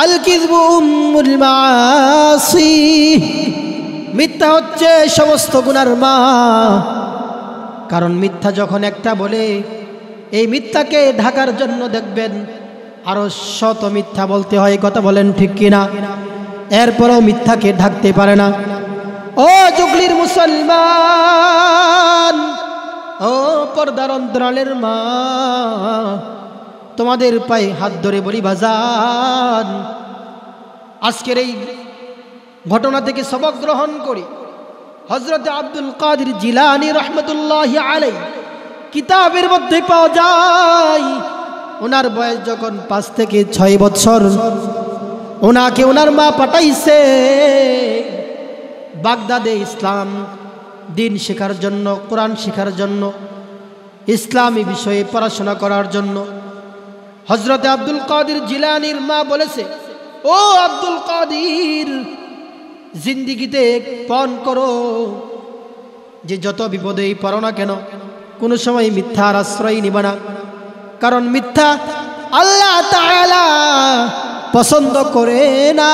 Speaker 1: আল কিযবু উম্মুল মাআসি, মিথ্যা হচ্ছে সমস্ত গুনার মা। কারণ মিথ্যা যখন একটা বলে, এই মিথ্যাকে ঢাকার জন্য দেখবেন আরো শত মিথ্যা বলতে হয়, কথা বলেন ঠিক কিনা? এরপরও মিথ্যাকে ঢাকতে পারে না। ও জুগলির মুসলমান, ও পর্দার অন্তরালের মা, তোমাদের পায়ে হাত ধরে বলি বাজান, আজকের এই ঘটনা থেকে সবক গ্রহণ করি। হযরত আব্দুল কাদের জিলানী রহমতুল্লাহি আলাইহি কিতাবের মধ্যে পাওয়া যায়, ওনার বয়স যখন 5 থেকে 6 বছর, ওনাকে ওনার মা পাঠাইছে বাগদাদে ইসলাম দিন শেখার জন্য, কোরআন শেখার জন্য, ইসলামী বিষয়ে পড়াশোনা করার জন্য। হযরত আব্দুল কাদের জিলানীর মা বলেছে, ও আব্দুল কাদের, জিন্দিগিতে পণ করো যে যত বিপদেই পড়ো না কেন, কোনো সময় মিথ্যার আশ্রয় নিবা না, কারণ মিথ্যা আল্লাহ তাআলা পছন্দ করে না।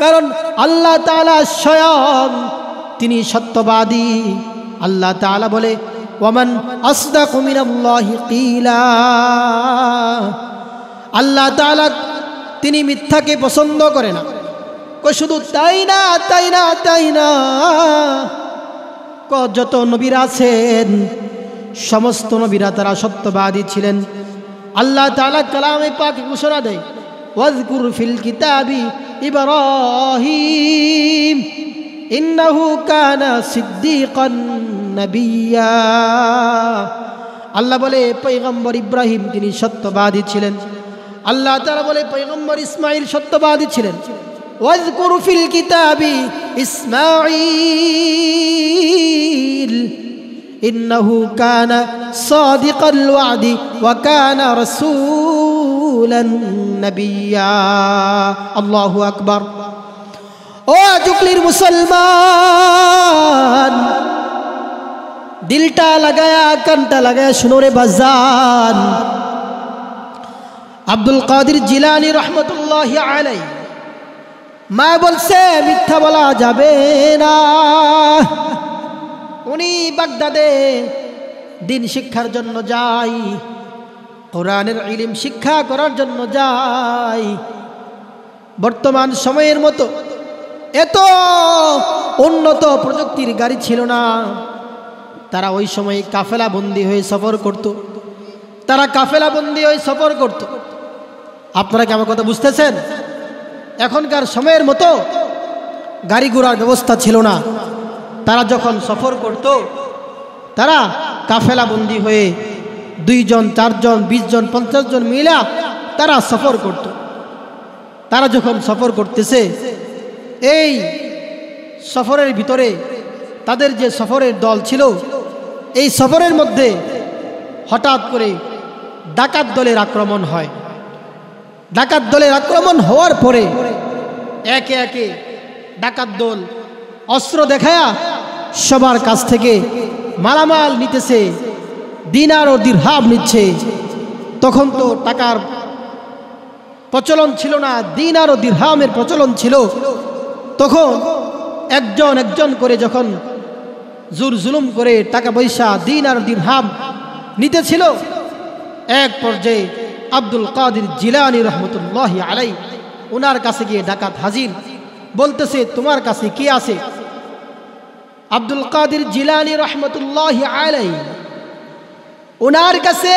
Speaker 1: কারণ আল্লাহ তাআলা স্বয়ং তিনি সত্যবাদী। আল্লাহ তাআলা বলে, ওয়ামান আসদাকু মিনাল্লাহি কিলা, আল্লাহ তাআলা তিনি মিথ্যাকে পছন্দ করে না। শুধু তাই না, তাই না, তাই না, যত নবীরা আছেন সমস্ত নবীরা তারা সত্যবাদী ছিলেন। আল্লাহ তাআলা কালামে পাকে ঘোষণা দেয়, ওয়াজকুর ফিল কিতাবি ইব্রাহিম ইন্নাহু কানা সিদ্দীকান নাবিয়্যা। আল্লাহ বলে পয়গম্বর ইব্রাহিম তিনি সত্যবাদী ছিলেন। আল্লাহ তাআলা বলে পয়গম্বর ইসমাঈল সত্যবাদী ছিলেন। ওয়াজকুর ফিল কিতাবি ইসমাঈল ইন্নাহু কানা সাদিকাল ওয়াদি ওয়া কানা রাসূলান নাবিয়্যা। আল্লাহু আকবার। ও জুগলির মুসলমান, দিলটা লাগায়া কানটা লাগায়া শুনো রে বাজান। আব্দুল কাদের জিলানী রহমতুল্লাহি আলাইহি মা বলছে মিথ্যা বলা যাবে না। উনি বাগদাদে দিন শিক্ষার জন্য যাই, কোরআনের ইলম শিক্ষা করার জন্য যাই। বর্তমান সময়ের মতো এত উন্নত প্রযুক্তির গাড়ি ছিল না। তারা ওই সময় কাফেলা বন্দি হয়ে সফর করত। তারা কাফেলা বন্দি হয়ে সফর করত। আপনারা কি আমার কথা বুঝতেছেন? এখনকার সময়ের মতো গাড়ি ঘোড়ার ব্যবস্থা ছিল না। তারা যখন সফর করত, তারা কাফেলা বন্দি হয়ে 2 জন 4 জন 20 জন 50 জন মিলা তারা সফর করত। তারা যখন সফর করতেছে, এই সফরের ভিতরে তাদের যে সফরের দল ছিল, এই সফরের মধ্যে হঠাৎ করে ডাকাত দলের আক্রমণ হয়। ডাকাত দলের আক্রমণ হওয়ার পরে একে একে ডাকাত দল অস্ত্র দেখায়া সবার কাছ থেকে মালামাল নিতেছে, দিনার ও দিরহাম নিচ্ছে। তখন তো টাকার প্রচলন ছিল না, দিনার ও দিরহামের প্রচলন ছিল। তখন একজন একজন করে যখন জোর জুলুম করে টাকা পয়সা দিনার ও দিরহাম নিতেছিল, এক পর্যায়ে আব্দুল কাদের জিলানী রহমতুল্লাহি আলাইহি ওনার কাছে গিয়ে ডাকাত হাজির, বলতেছে তোমার কাছে কি আছে? আব্দুল কাদের জিলানী রহমতুল্লাহি আলাইহি ওনার কাছে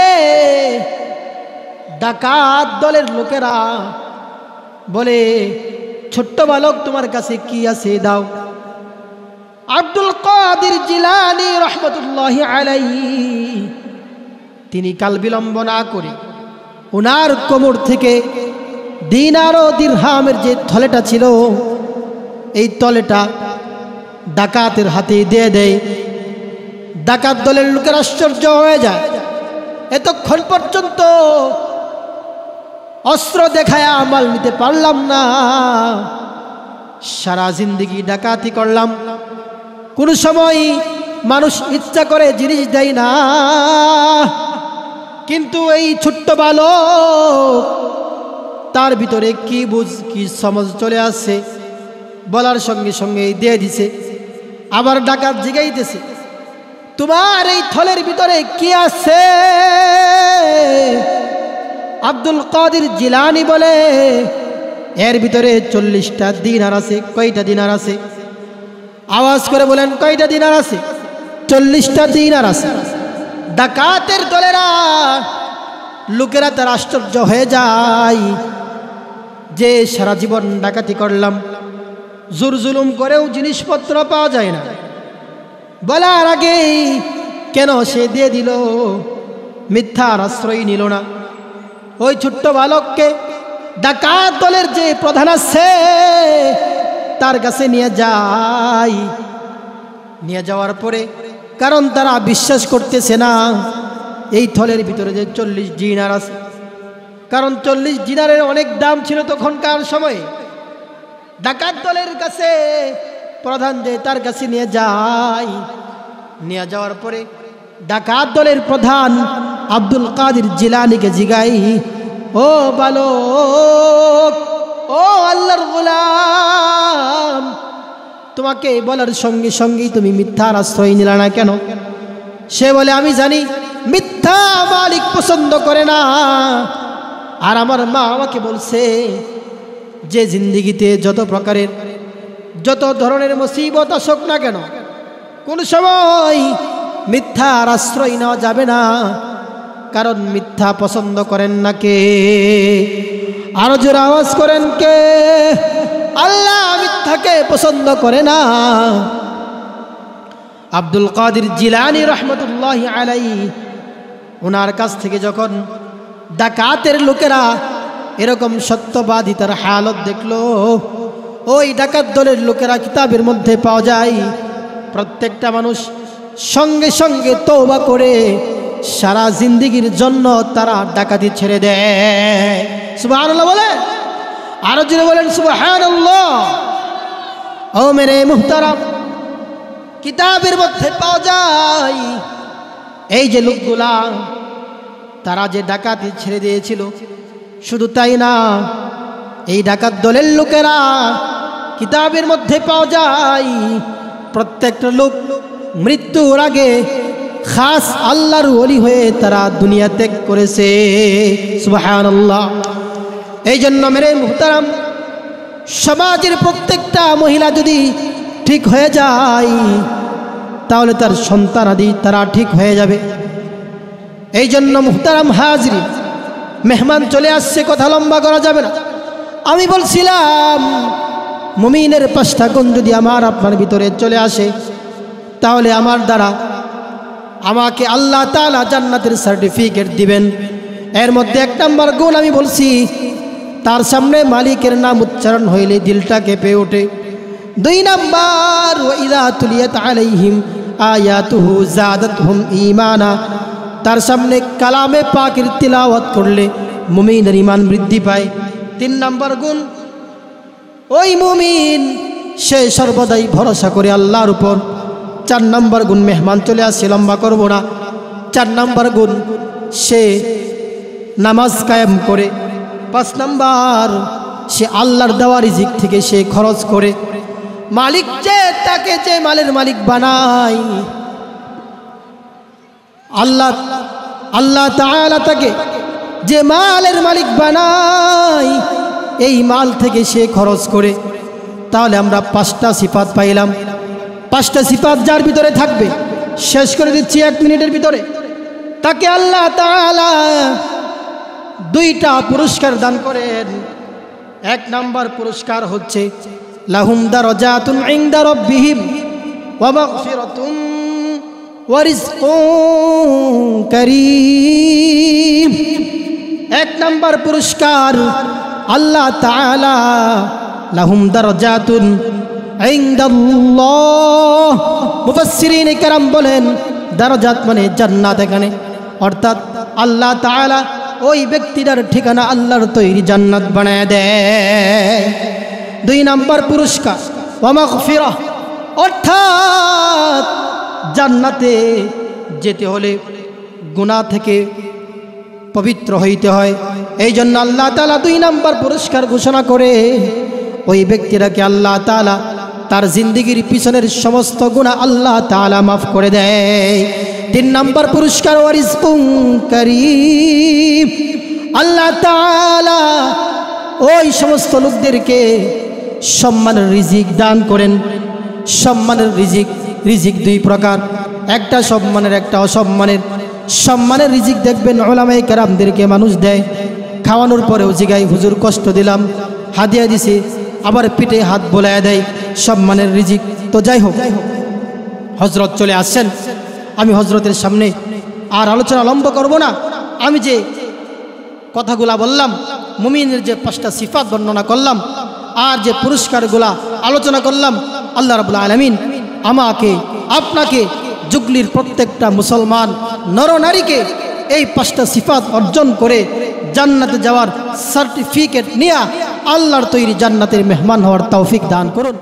Speaker 1: ডাকাত দলের লোকেরা বলে, ছোট্ট বালক তোমার কাছে কি আছে দাও। আব্দুল কাদের জিলানী রহমতুল্লাহি আলাইহি তিনি কাল বিলম্ব না করে ওনার কোমর থেকে দিনার ও দিরহামের যে থলেটা ছিল, এই তলেটা ডাকাতের হাতে দিয়ে দেয়। ডাকাত দলের লোকের আশ্চর্য হয়ে যায়। এতক্ষণ পর্যন্ত অস্ত্র দেখায়া মাল নিতে পারলাম না, সারা জিন্দেগি ডাকাতি করলাম, কোন সময় মানুষ ইচ্ছা করে জিনিস দেয় না, কিন্তু এই ছোট্ট বালক তার ভিতরে কি বুঝ কি সমঝ চলে আসছে, বলার সঙ্গে সঙ্গে দিয়ে দিছে। আবার ডাকাত জিগাইতেছে, তোমার এই থলের ভিতরে কি আছে? আব্দুল কাদের জিলানী বলে, এর ভিতরে 40টা দিনার আছে। কয়টা দিনার আছে? আওয়াজ করে বলেন, কয়টা দিনার আছে? 40টা দিনার আছে। ডাকাতের দলেরা লোকেরা তার আশ্চর্য হয়ে যায় যে সারা জীবন ডাকাতি করলাম, জোর জুলুম করেও জিনিসপত্র পাওয়া যায় না, বলার আগেই কেন সে দিয়ে দিল, মিথ্যার আশ্রয় নিল না। ওই ছোট্ট বালককে ডাকাত দলের যে প্রধান আছে তার কাছে নিয়ে যায়। নিয়ে যাওয়ার পরে, কারণ তারা বিশ্বাস করতেছে না এই থলের ভিতরে যে 40 দিনার আছে, কারণ 40 দিনারের অনেক দাম ছিল তখনকার সময়ে। ডাকাত দলের কাছে প্রধান যে তার কাছে নিয়ে যায়। নিয়ে যাওয়ার পরে ডাকাত দলের প্রধান আব্দুল কাদের জিলানীকে জিগাই, ও বালক, ও আল্লাহর গোলাম, তোমাকে বলার সঙ্গে সঙ্গেই তুমি মিথ্যার আশ্রয় নিলা না কেন? সে বলে, আমি জানি মিথ্যা মালিক পছন্দ করে না, আর আমার মা আমাকে বলছে যে জিন্দিগিতে যত প্রকারের যত ধরনের মুসিবত আসুক না কেন, কোন সময় মিথ্যার আশ্রয় নেওয়া যাবে না, কারণ মিথ্যা পছন্দ করেন না কে? আরো জোরে আওয়াজ করেন, কে? আল্লাহ মিথ্যাকে পছন্দ করে না। আব্দুল কাদের জিলানী রহমতুল্লাহি আলাইহি ওনার কাছ থেকে যখন ডাকাতের লোকেরা এরকম সত্যবাদিতার হালত দেখলো, ওই ডাকাত দলের লোকেরা কিতাবের মধ্যে পাওয়া যায় প্রত্যেকটা মানুষ সঙ্গে সঙ্গে তওবা করে সারা জিন্দেগির জন্য তারা ডাকাতি ছেড়ে দেয়। সুবহানাল্লাহ বলে, আরো জোরে বলেন সুবহানাল্লাহ। ও মেরে মুহতারাম, কিতাবের মধ্যে পাওয়া যায় এই যে লোকগুলা তারা যে ডাকাতি ছেড়ে দিয়েছিল, শুধু তাই না, এই ডাকাত দলের লোকেরা কিতাবের মধ্যে পাওয়া যায় প্রত্যেকটা লোক মৃত্যুর আগে খাস আল্লাহর ওলি হয়ে তারা দুনিয়া ত্যাগ করেছে। সুবহানাল্লাহ। এই জন্য মেরে মুহতারাম, সমাজের প্রত্যেকটা মহিলা যদি ঠিক হয়ে যায় তাহলে তার সন্তানাদি তারা ঠিক হয়ে যাবে। এই জন্য মুহতারাম হাজরিন, মেহমান চলে আসছে, কথা লম্বা করা যাবে না। আমি বলছিলাম মুমিনের 5টা গুণ যদি আমার আপনার ভিতরে চলে আসে তাহলে আমার দ্বারা আমাকে আল্লাহ তাআলা জান্নাতের সার্টিফিকেট দিবেন। এর মধ্যে 1 নম্বর গুণ আমি বলছি, তার সামনে মালিকের নাম উচ্চারণ হইলে দিলটা কেঁপে ওঠে। 2 নম্বর, ওয়াইদা তুলিয়াত আলাইহিম আয়াতুহু যাদাতহুম ঈমানা, তার সামনে কালামে পাকের তিলাওয়াত করলে মুমিনের ঈমান বৃদ্ধি পায়। 3 নম্বর গুণ, ওই মুমিন সে সর্বদাই ভরসা করে আল্লাহর উপর। 4 নম্বর গুণ, মেহমান চলে আসছে, লম্বা করব না। 4 নম্বর গুণ, সে নামাজ কায়েম করে। 5 নম্বর, সে আল্লাহর দেওয়া রিজিক থেকে সে খরচ করে। মালিক যে তাকে যে মালের মালিক বানায়, আল্লাহ তাআলা তাকে যে মালের মালিক বানায়, এই মাল থেকে সে খরচ করে। তাহলে আমরা 5টা সিফাত পাইলাম। 5টা সিফাত যার ভিতরে থাকবে, শেষ করে দিচ্ছি 1 মিনিটের ভিতরে, তাকে আল্লাহ তাআলা 2টা পুরস্কার দান করেন। 1 নম্বর পুরস্কার হচ্ছে লাহুম দারাজাতুন ইনদা রাব্বিহিম ওয়া মাগফিরাতুন ওয়া রিজকুন কারীম। 1 নম্বর পুরস্কার, আল্লাহ তাআলা লাহুম দারাজাতুন ইনদাল্লাহ। মুফাসসিরিনে কেরাম বলেন দারাজাত মানে জান্নাত, এখানে অর্থাৎ আল্লাহ তাআলা ওই ব্যক্তিটার ঠিকানা আল্লাহর তৈরি জান্নাত বানায় দেয়। 2 নম্বর পুরস্কার ওয়া মাগফিরাহ, অর্থাৎ জান্নাতে যেতে হলে গুনাহ থেকে পবিত্র হইতে হয়। এই জন্য আল্লাহ তাআলা 2 নম্বর পুরস্কার ঘোষণা করে ওই ব্যক্তিটাকে আল্লাহ তাআলা তার জিন্দেগির পিছনের সমস্ত গুনাহ আল্লাহ তাআলা মাফ করে দেয়। 3 নম্বর পুরস্কার ওয়া রিজকুন কারীম, আল্লাহ তাআলা ওই সমস্ত লোকদেরকে সম্মানের রিজিক দান করেন। সম্মানের রিজিক 2 প্রকার, একটা সম্মানের, একটা অসম্মানের। সম্মানের রিজিক দেখবেন উলামায়ে কেরামদেরকে মানুষ দেয়, খাওয়ানোর পরেও জিগাই হুজুর কষ্ট দিলাম, হাদিয়া দিছি, আবার পিঠে হাত বোলায় দেয়, সম্মানের রিজিক। তো যাই হোক, হজরত চলে আসছেন, আমি হজরতের সামনে আর আলোচনা লম্বা করব না। আমি যে কথাগুলা বললাম, মুমিনের যে 5টা সিফাত বর্ণনা করলাম আর যে পুরস্কারগুলা আলোচনা করলাম, আল্লাহ রাব্বুল আলামিন আমাকে আপনাকে জুগলির প্রত্যেকটা মুসলমান নরনারীকে এই 5টা সিফাত অর্জন করে জান্নাতে যাওয়ার সার্টিফিকেট নিয়ে আল্লাহর তৈরি জান্নাতের মেহমান হওয়ার তৌফিক দান করুন।